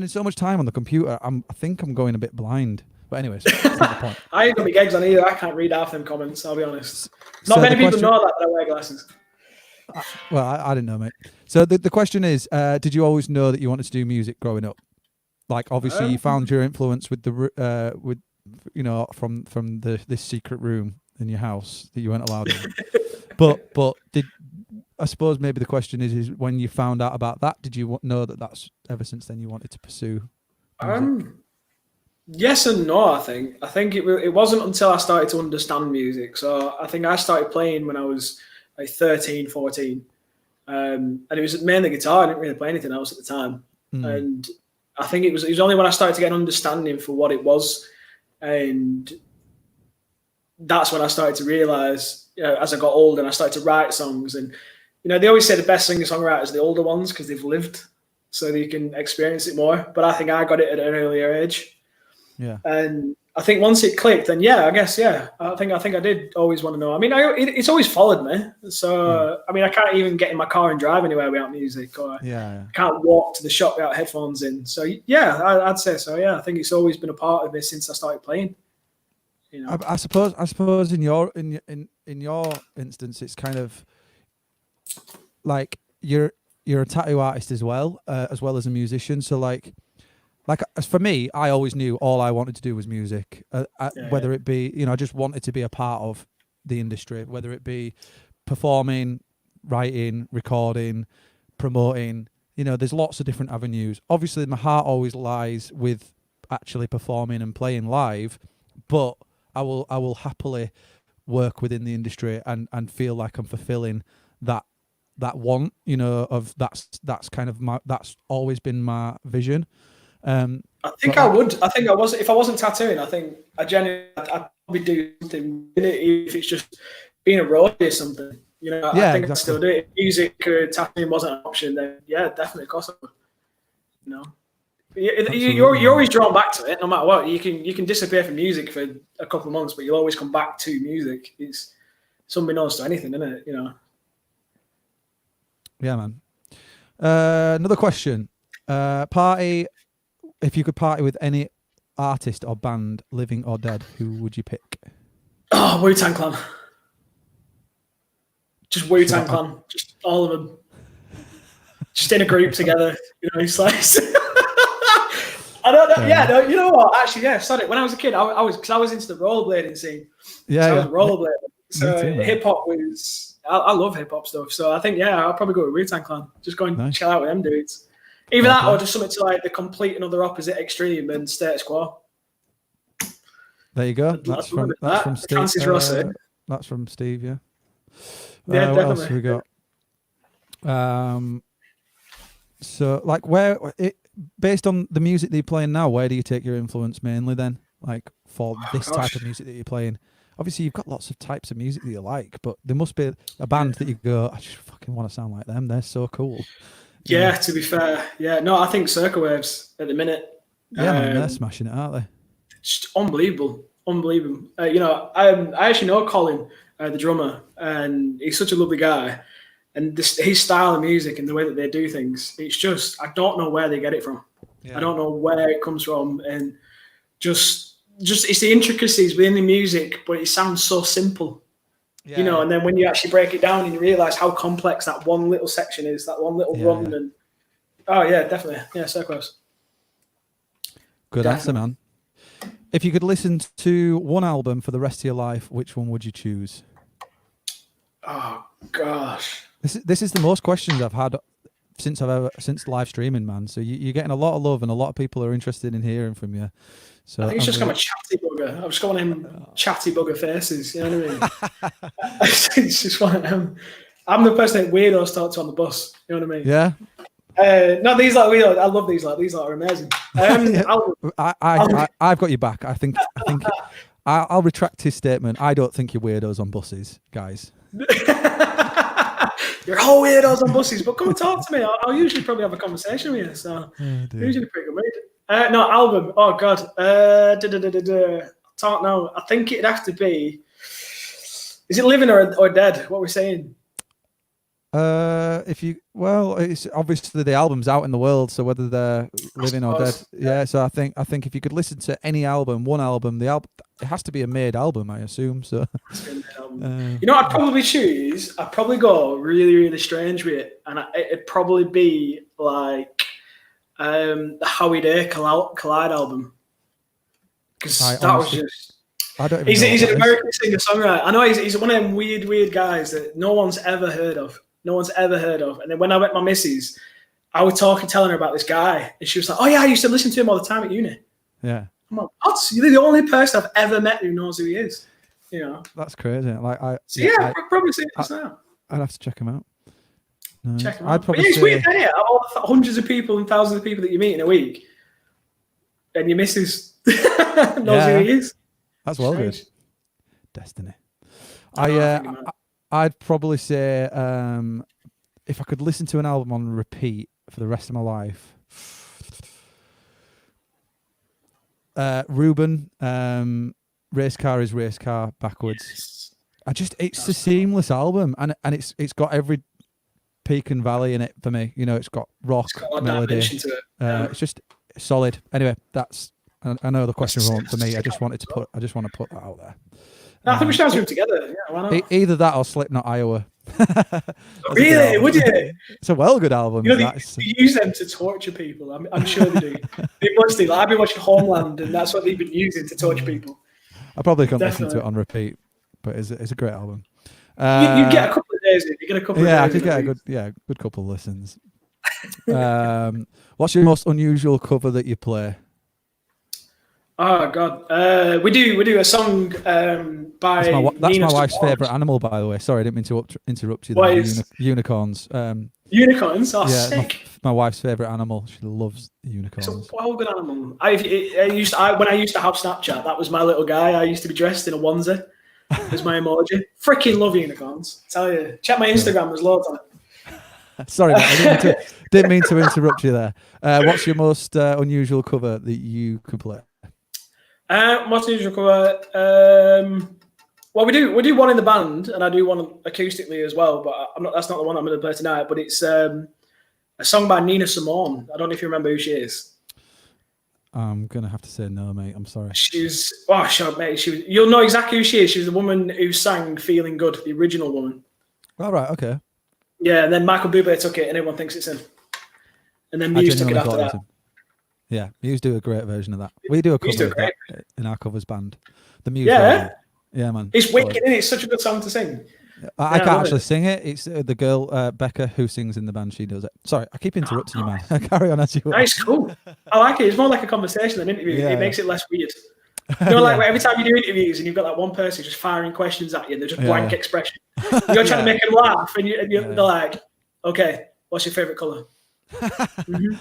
so much time on the computer. I think I'm going a bit blind. But anyways, that's not the point. I ain't got my gigs on either. I can't read half them comments, I'll be honest. Not many people know that I wear glasses. Well, I didn't know, mate. So the question is, did you always know that you wanted to do music growing up? Like, obviously, you found your influence with from this secret room in your house that you weren't allowed in. but I suppose maybe the question is when you found out about that, did you know that that's ever since then you wanted to pursue music? Yes and no. I think it wasn't until I started to understand music. So I think I started playing when I was like 13, 14, and it was mainly guitar. I didn't really play anything else at the time, and I think it was only when I started to get an understanding for what it was, and that's when I started to realize, as I got older and I started to write songs. And they always say the best singer-songwriters are the older ones because they've lived, so they can experience it more. But I think I got it at an earlier age. Yeah. And I think once it clicked, then I think I did always want to know. I mean, it's always followed me. So I mean, I can't even get in my car and drive anywhere without music, or I can't walk to the shop without headphones in. So I'd say so. Yeah, I think it's always been a part of me since I started playing. I suppose in your instance, it's kind of like you're a tattoo artist as well as a musician. So like as for me, I always knew all I wanted to do was music. Whether it be I just wanted to be a part of the industry, whether it be performing, writing, recording, promoting. There's lots of different avenues. Obviously, my heart always lies with actually performing and playing live, but I will happily work within the industry and feel like I'm fulfilling that want, of that's kind of that's always been my vision. I think I was, if I wasn't tattooing, I think I'd probably do something in it, if it's just being a roadie or something. I think exactly. I'd still do it. If music or tattooing wasn't an option, then definitely, of course I would. You're always drawn back to it, no matter what. You can disappear from music for a couple of months, but you'll always come back to music. It's unbeknownst to anything, isn't it? Yeah, man. Another question. Party. If you could party with any artist or band, living or dead, who would you pick? Oh, Wu-Tang Clan. Just Wu-Tang Clan. Just all of them. Just in a group together. You know, it's like... I don't know. Yeah, no, you know what? Actually, yeah, sorry. When I was a kid, I was into the rollerblading scene. Yeah, so I was rollerblading. So too, hip hop was... I love hip hop stuff. So I think, yeah, I'll probably go with Wu-Tang Clan. Just go and chill out with them dudes. Either that or just something to like the complete and other opposite extreme and status quo. There you go. That's from Steve. Francis Rossi. That's from Steve, yeah. Yeah, what else have we got? So, like, based on the music that you're playing now, where do you take your influence mainly then? Like, for this type of music that you're playing? Obviously, you've got lots of types of music that you like, but there must be a band that you go, I just fucking want to sound like them. They're so cool. Yeah, to be fair. Yeah, no, I think Circle Waves at the minute. Yeah, man, they're smashing it, aren't they? Just unbelievable. You know, I actually know Colin, the drummer, and he's such a lovely guy. And his style of music and the way that they do things, it's just, I don't know where they get it from. Yeah. I don't know where it comes from. And just it's the intricacies within the music, but it sounds so simple. Yeah. You know, and then when you actually break it down and you realize how complex that one little section is, that one little run, and definitely, so close. Good answer, man. If you could listen to one album for the rest of your life, which one would you choose? Oh gosh, this is the most questions I've had since live streaming, man. So you're getting a lot of love, and a lot of people are interested in hearing from you. So I think it's just kind of chatty bugger. I'm just one of them chatty bugger faces. You know what I mean? It's just one of them. I'm the person that weirdos talk to on the bus. You know what I mean? Yeah. No, these like weirdos. I love these. These are amazing. I've got your back. I think I'll retract his statement. I don't think you're weirdos on buses, guys. You're all weirdos on buses, but come and talk to me. I'll usually probably have a conversation with you. So usually pretty good mood. No, album. Oh God. Don't know. I think it'd have to be. Is it living or dead? What we're saying? It's obviously the album's out in the world, so whether they're living or dead, yeah. So I think if you could listen to any album, one album, it has to be a made album, I assume. So, you know, I'd probably choose. I'd probably go really, really strange with it, and it'd probably be like the Howie Day Collide album, because that was just. I don't even he's an American singer-songwriter. I know he's one of them weird guys that no one's ever heard of. And then when I met my missus, I was telling her about this guy, and she was like, "Oh yeah, I used to listen to him all the time at uni." Yeah. I'm like, "What? You're the only person I've ever met who knows who he is." You know. That's crazy. Like I'd probably see it now. I'd have to check him out. No, check him out. It's weird, isn't it? All the hundreds of people and thousands of people that you meet in a week, and your missus knows who he is. That's well good. Destiny. I'd probably say if I could listen to an album on repeat for the rest of my life, Ruben, Race Car is Race Car backwards. It's a seamless album, and it's got every peak and valley in it for me. You know, it's got rock, melody. It's just solid. Anyway, I know the question wasn't for me. I just want to put that out there. No, I think we should answer them together. Yeah, why not? Either that or Slipknot Iowa. Really? Would you? It's a well good album. You know, they use them to torture people. I'm sure they do. They must do. I've been watching Homeland, and that's what they've been using to torture people. I probably can't listen to it on repeat, but it's a great album. You get a couple of days in. You get a couple of days. Yeah, I could get a good couple of listens. What's your most unusual cover that you play? Oh God, we do a song by. That's my wife's favourite animal, by the way. Sorry, I didn't mean to interrupt you. There. Unicorns. Unicorns? Oh, yeah, sick. My wife's favourite animal. She loves unicorns. It's a well good animal. When I used to have Snapchat, that was my little guy. I used to be dressed in a onesie as my emoji. Freaking love unicorns. I tell you, check my Instagram. There's loads on it. Sorry, mate, I didn't mean to interrupt you there. What's your most unusual cover that you can play? Most unusual cover. Well, we do one in the band, and I do one acoustically as well. But that's not the one I'm going to play tonight. But it's a song by Nina Simone. I don't know if you remember who she is. I'm gonna have to say no, mate. I'm sorry. Mate. You'll know exactly who she is. She was the woman who sang "Feeling Good," the original woman. All right, okay. Yeah, and then Michael Bublé took it, and everyone thinks it's him. And then Muse took it after that. Yeah, Muse do a great version of that. We do a cover of that in our covers band. The Muse. Yeah, yeah, man. It's wicked, isn't it? It's such a good song to sing. I can't actually sing it. It's the girl Becca who sings in the band. She does it. Sorry, I keep interrupting you, man. Carry on as you will. Nice, cool. I like it. It's more like a conversation than an interview. It makes it less weird. You know, like every time you do interviews and you've got that one person just firing questions at you and they're just blank expression. You're trying to make them laugh and they're like, okay, what's your favourite colour? You're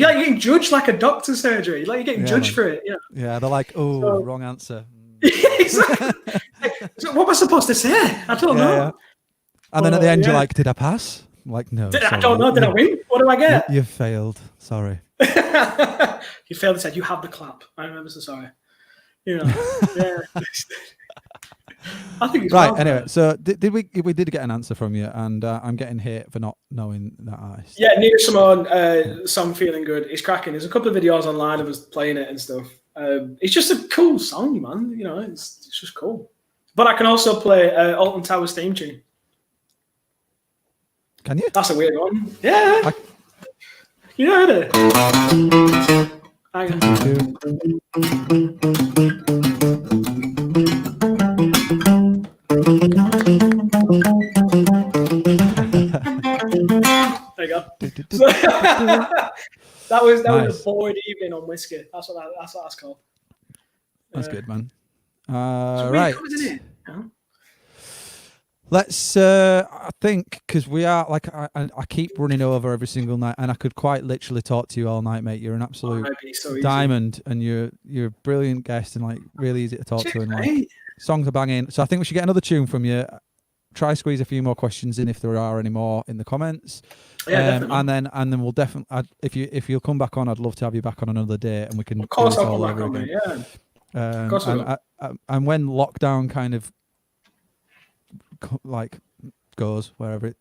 like getting judged like a doctor's surgery. Like you're getting judged for it. Yeah, they're like, wrong answer. Exactly. So what am I supposed to say? I don't know. Yeah. And then at the end, you're like, did I pass? I'm like, no. I don't know. Did I win? What do I get? You failed. Sorry. You failed and said, you have the clap. I remember, so sorry. Yeah. I think it's right. Anyway, so we did get an answer from you, and I'm getting hate for not knowing that artist. Yeah, Nina Simone, song "Feeling Good." It's cracking. There's a couple of videos online of us playing it and stuff. It's just a cool song, man. You know, it's just cool. But I can also play Alton Towers theme tune. Can you? That's a weird one. Yeah. You heard it. Hang on. There you go. that was a bored evening on whiskey. That's what that's called. That's good, man. So right. Let's. I think because we are like I keep running over every single night, and I could quite literally talk to you all night, mate. You're an absolute diamond, and you're a brilliant guest, and like really easy to talk to, and like songs are banging. So I think we should get another tune from you. Try squeeze a few more questions in if there are any more in the comments. Yeah, and then we'll definitely if you'll come back on, I'd love to have you back on another day, and we can. Of course, do this I'll all come back over on, again. yeah. Of course, and when lockdown kind of like goes whatever it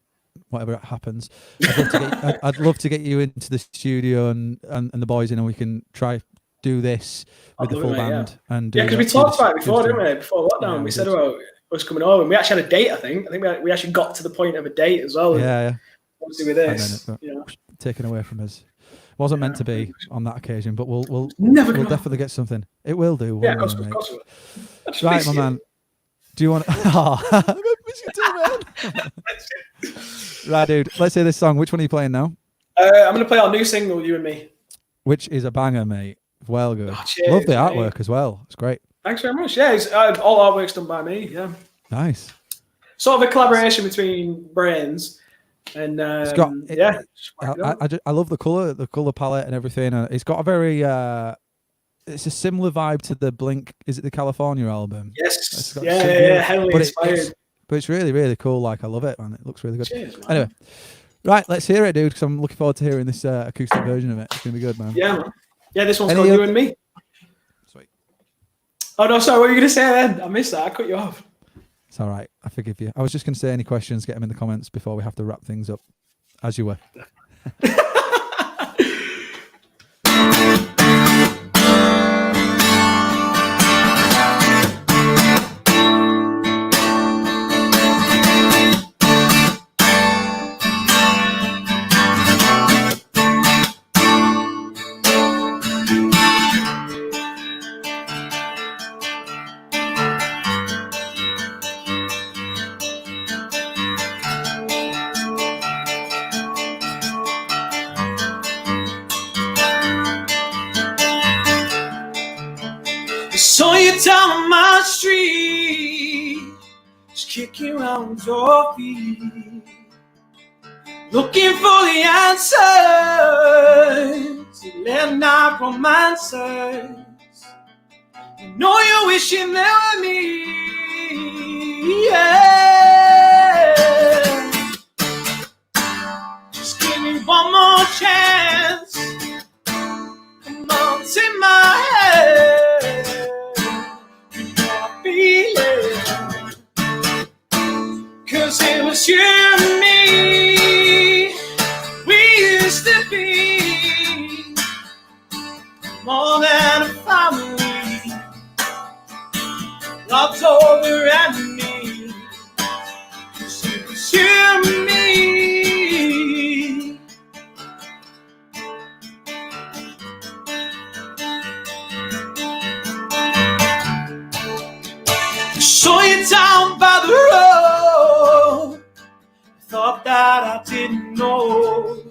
happens, I'd love to get you into the studio and the boys, and we can try do this with the full band. And because we talked about it before, didn't we? Before lockdown, we said about us coming over, and we actually had a date. I think we actually got to the point of a date as well. Yeah. Obviously with this, taken away from us. Wasn't meant to be on that occasion, but we'll definitely get something. It will do. Yeah, of course it will. Right, my man. Do you want? I miss you too, man. Right, dude. Let's hear this song. Which one are you playing now? I'm going to play our new single, "You and Me," which is a banger, mate. Well good. Oh, cheers, love the artwork as well. It's great. Thanks very much. Yeah, all artwork's done by me. Yeah. Nice. Sort of a collaboration between brains. And I love the color palette and everything. It's got a very it's a similar vibe to the Blink. Is it the California album? Yes. Yeah, heavily inspired. But it's really, really cool. Like I love it, man. It looks really good. Cheers, man. Anyway, right, let's hear it, dude. Because I'm looking forward to hearing this acoustic version of it. It's gonna be good, man. Yeah, man. Yeah, this one's called "You and Me." Sweet. Oh no, sorry. What were you gonna say then? I missed that. I cut you off. It's all right. I forgive you. I was just going to say any questions, get them in the comments before we have to wrap things up. As you were. Saw you down my street, just kicking around your feet, looking for the answers to late night romances. You know you're wishing they were me, yeah. Just give me one more chance. Come on, take my hand. Cause it was you and me. We used to Love's over and me. To me. Saw you down by the road. Thought that I didn't know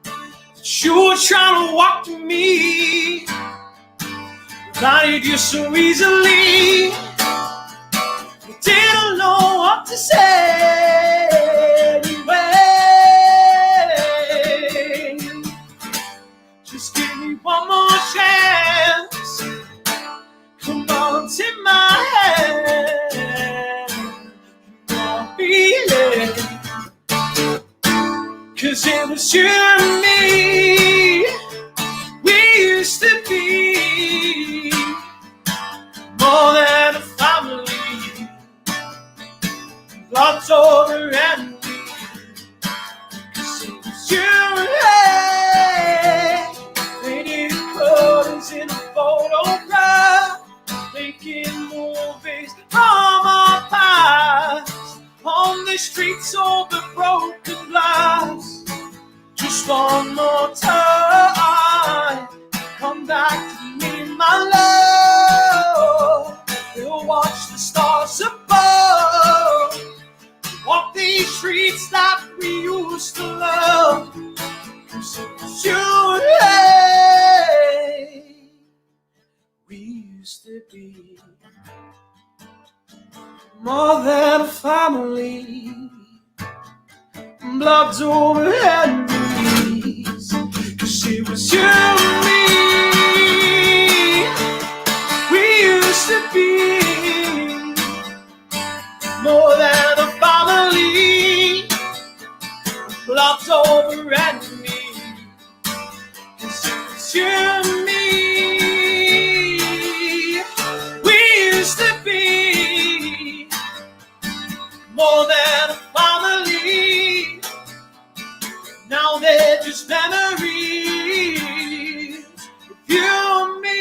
that you were trying to walk to me. Blinded you so easily. You didn't know what to say anyway. Just give me one more chance. Come on, take my hand. I'll feel it. 'Cause it was you and me. We used to be more than a family. Love's over and me. 'Cause it was you and me. Painted colors in a photograph. Making movies from our past. On the streets of the broken glass. Just one more time. Come back to me, my love. We'll watch the stars above. Walk these streets that we used to love. 'Cause it was you and me. We used to be more than a family. Blood's over enemies. 'Cause it was you and me. We used to be more than a family. Blood's over enemies. 'Cause it was you and me. We used to be more than a family. Now they're just memories of you and me.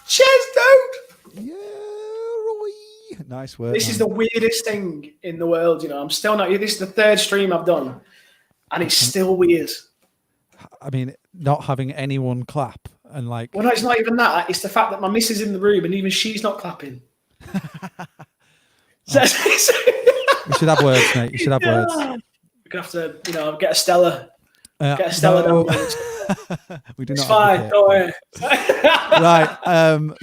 Cheers, dude. Yeah, Roy. Nice work. This is the weirdest thing in the world, you know. I'm still not. This is the third stream I've done, and it's still weird. I mean, not having anyone clap and like. Well, no, it's not even that. It's the fact that my missus is in the room and even she's not clapping. You should have words, mate. You should have words. We're gonna have to, you know, get a Stella. Get a Stella no. down. We do It's not. fine. Don't worry. Right.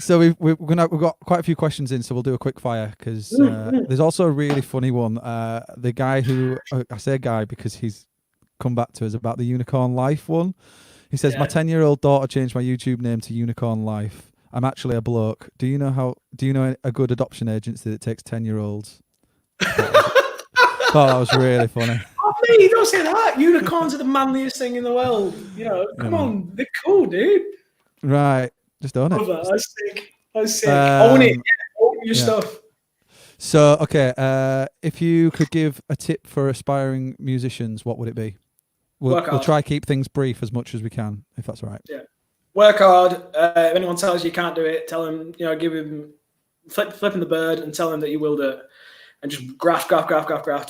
So we've got quite a few questions in, so we'll do a quick fire because there's also a really funny one. The guy who I say guy because he's come back to us about the Unicorn Life one. He says, my 10-year-old daughter changed my YouTube name to Unicorn Life. I'm actually a bloke. Do you know a good adoption agency that takes 10-year-olds? Thought that was really funny. Oh, mate, don't say that. Unicorns are the manliest thing in the world. You know, come on, they're cool, dude. Right, just own it. That's sick. That's sick. Own it. Own your stuff. So, okay, if you could give a tip for aspiring musicians, what would it be? We'll try keep things brief as much as we can, if that's all right. Yeah. Work hard. If anyone tells you can't do it, tell them, you know, give him flipping the bird and tell them that you will do it. And just graft.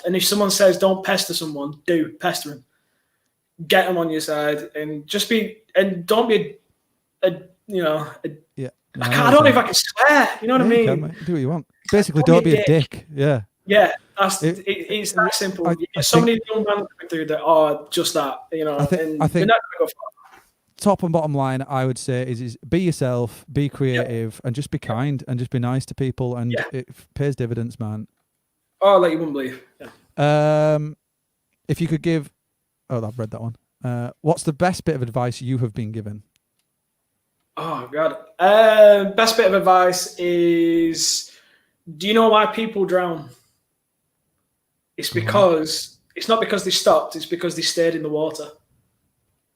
And if someone says don't pester someone, do pester them. Get them on your side and just be, and don't be I don't know if I can swear. You know what I mean? Can, do what you want. Basically, don't be a dick. Yeah. Yeah, it's that simple. So many young men coming through that are just that, you know. I think they're not going to go far. Top and bottom line, I would say, is be yourself, be creative, and just be kind, and just be nice to people, and it pays dividends, man. Oh, like you wouldn't believe. Yeah. If you could give, I've read that one. What's the best bit of advice you have been given? Oh God, best bit of advice is: do you know why people drown? It's because it's not because they stopped; it's because they stayed in the water.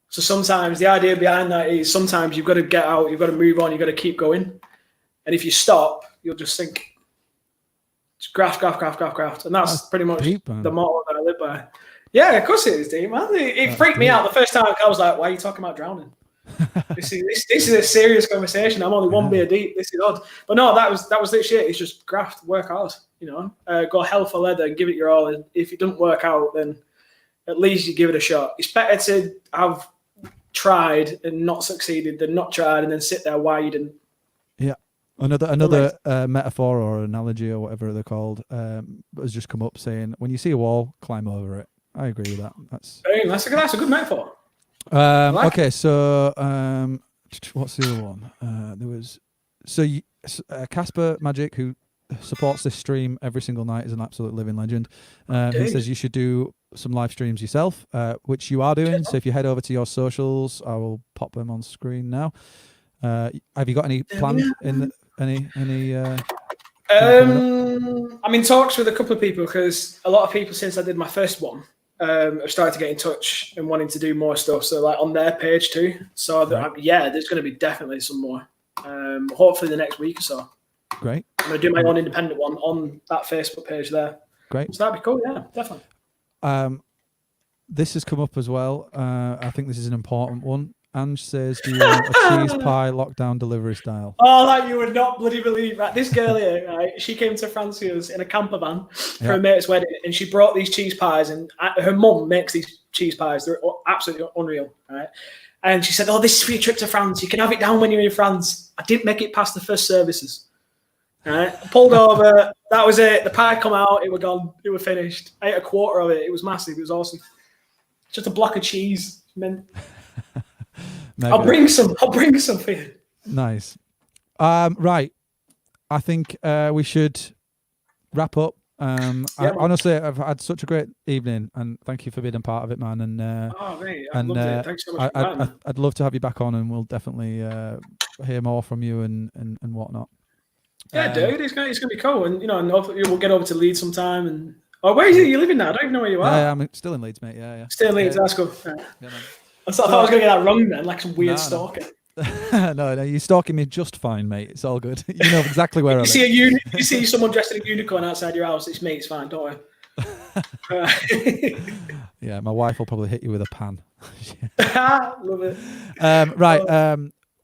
So sometimes the idea behind that is sometimes you've got to get out, you've got to move on, you've got to keep going, and if you stop, you'll just sink. Just graft. And that's pretty much deep, man. the motto that I live by. Yeah, of course it is deep, man. It freaked me out the first time. I was like, why are you talking about drowning? This is a serious conversation. I'm only one beer deep. This is odd. But no, that was the shit. It's just graft, work hard, go hell for leather and give it your all. And if it doesn't work out, then at least you give it a shot. It's better to have tried and not succeeded than not tried and then sit there why you didn't. Yeah. Another metaphor or analogy or whatever they're called has just come up saying, when you see a wall, climb over it. I agree with that. That's a good metaphor. Okay, so what's the other one? There was Casper Magic, who supports this stream every single night, is an absolute living legend. He says you should do some live streams yourself, which you are doing. So if you head over to your socials, I will pop them on screen now. Have you got any planned any? I'm in talks with a couple of people because a lot of people since I did my first one. Have started to get in touch and wanting to do more stuff. So like on their page too. So there's going to be definitely some more. Hopefully the next week or so. Great. I'm going to do my own independent one on that Facebook page there. Great. So that'd be cool. Yeah, definitely. This has come up as well. I think this is an important one. Ange says, do you want a cheese pie lockdown delivery style? Oh, that you would not bloody believe. Right? This girl here, right, she came to Francia's in a camper van for a mate's wedding, and she brought these cheese pies, and her mum makes these cheese pies. They're absolutely unreal, right? And she said, oh, this is for your trip to France. You can have it down when you're in France. I didn't make it past the first services. Right? I pulled over. That was it. The pie come out. It were gone. It were finished. I ate a quarter of it. It was massive. It was awesome. Just a block of cheese. I'll bring some for you. Nice. Right. I think we should wrap up. Honestly, I've had such a great evening, and thank you for being a part of it, man. And mate, I loved it. Thanks so much. I'd love to have you back on, and we'll definitely hear more from you and whatnot. Yeah, dude, it's gonna be cool, and and hopefully we'll get over to Leeds sometime. And where is it you living now? I don't even know where you are. Yeah, I'm still in Leeds, mate. Yeah. Still in Leeds. That's cool. Right. Yeah, man. I thought I was going to get that wrong then, like some weird stalker. No, you're stalking me just fine, mate. It's all good. You know exactly where I live. You see someone dressed in a unicorn outside your house, it's me, it's fine, don't worry. Yeah, my wife will probably hit you with a pan. Love it. Right.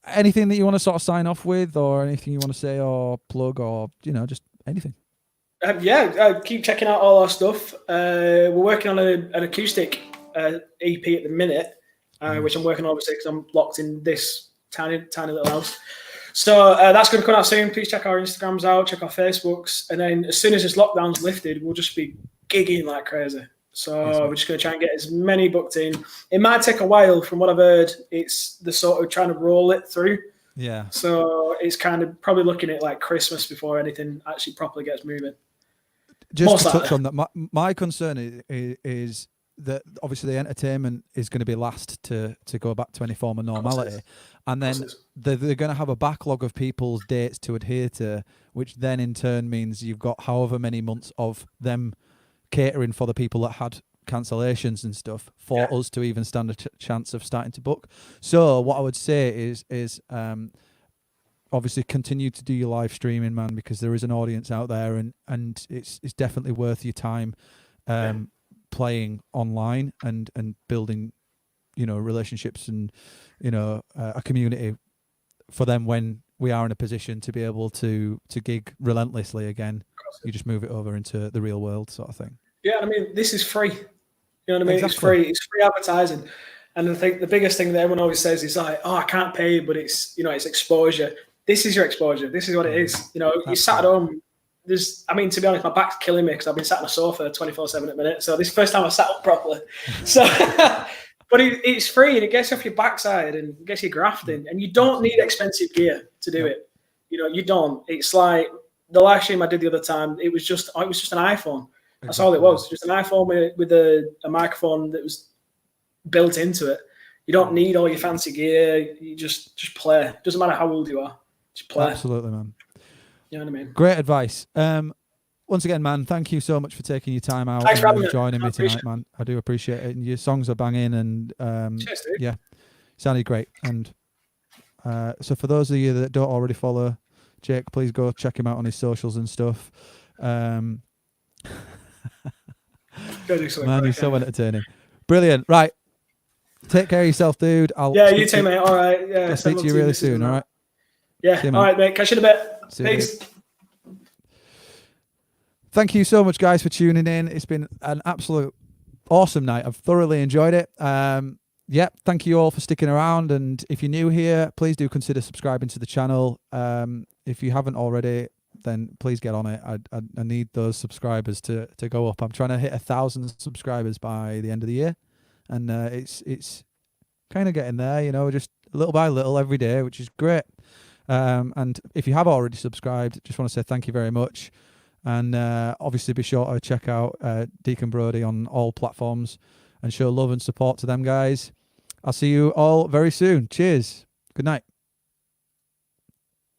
Anything that you want to sort of sign off with, or anything you want to say or plug, or, just anything? Keep checking out all our stuff. We're working on an acoustic EP at the minute. Which I'm working on, obviously, because I'm locked in this tiny little house. So that's going to come out soon. Please check our Instagrams out, check our Facebooks, and then as soon as this lockdown's lifted, we'll just be gigging like crazy. So we're just going to try and get as many booked in. It might take a while, from what I've heard. It's the sort of trying to roll it through. Yeah. So it's kind of probably looking at like Christmas before anything actually properly gets moving. Just to touch on that, my concern is that obviously the entertainment is going to be last to go back to any form of normality, and then they're going to have a backlog of people's dates to adhere to, which then in turn means you've got however many months of them catering for the people that had cancellations and stuff for us to even stand a chance of starting to book. So what I would say is obviously continue to do your live streaming, man, because there is an audience out there, and it's definitely worth your time playing online and building relationships and a community for them when we are in a position to be able to gig relentlessly again. You just move it over into the real world sort of thing. Yeah, I mean, this is free. You know what I mean? Exactly. It's free advertising. And I think the biggest thing that everyone always says is like, oh, I can't pay, but it's it's exposure. This is your exposure. This is what it is. You sat at home. To be honest, my back's killing me because I've been sat on a sofa 24/7 at the minute. So this is the first time I sat up properly. So, but it's free and it gets you off your backside and gets you grafting. And you don't need expensive gear to do it. You don't. It's like the live stream I did the other time. It was just an iPhone. That's all it was. Just an iPhone with a microphone that was built into it. You don't need all your fancy gear. You just play. Doesn't matter how old you are. Just play. Absolutely, man. You know what I mean? Great advice. Once again, man, thank you so much for taking your time out and joining me tonight, man. I do appreciate it. And your songs are banging, and cheers, dude. Yeah, sounded great. And so for those of you that don't already follow Jayke, please go check him out on his socials and stuff. Go do something. Man, quick, you're so yeah. entertaining. Brilliant. Right. Take care of yourself, dude. Yeah, you too, mate. All right. Yeah, I'll send speak love to you your really missus soon, and all that. right? Yeah. See you, All man. right, mate. Catch you in a bit. See you, Peace. Thank you so much, guys, for tuning in. It's been an absolute awesome night. I've thoroughly enjoyed it. Yeah, thank you all for sticking around. And if you're new here, please do consider subscribing to the channel. If you haven't already, then please get on it. I need those subscribers to go up. I'm trying to hit 1,000 subscribers by the end of the year, and it's kind of getting there. You know, just little by little every day, which is great. And if you have already subscribed, just want to say thank you very much. And obviously be sure to check out Deacon Brody on all platforms and show love and support to them guys. I'll see you all very soon. Cheers. Good night.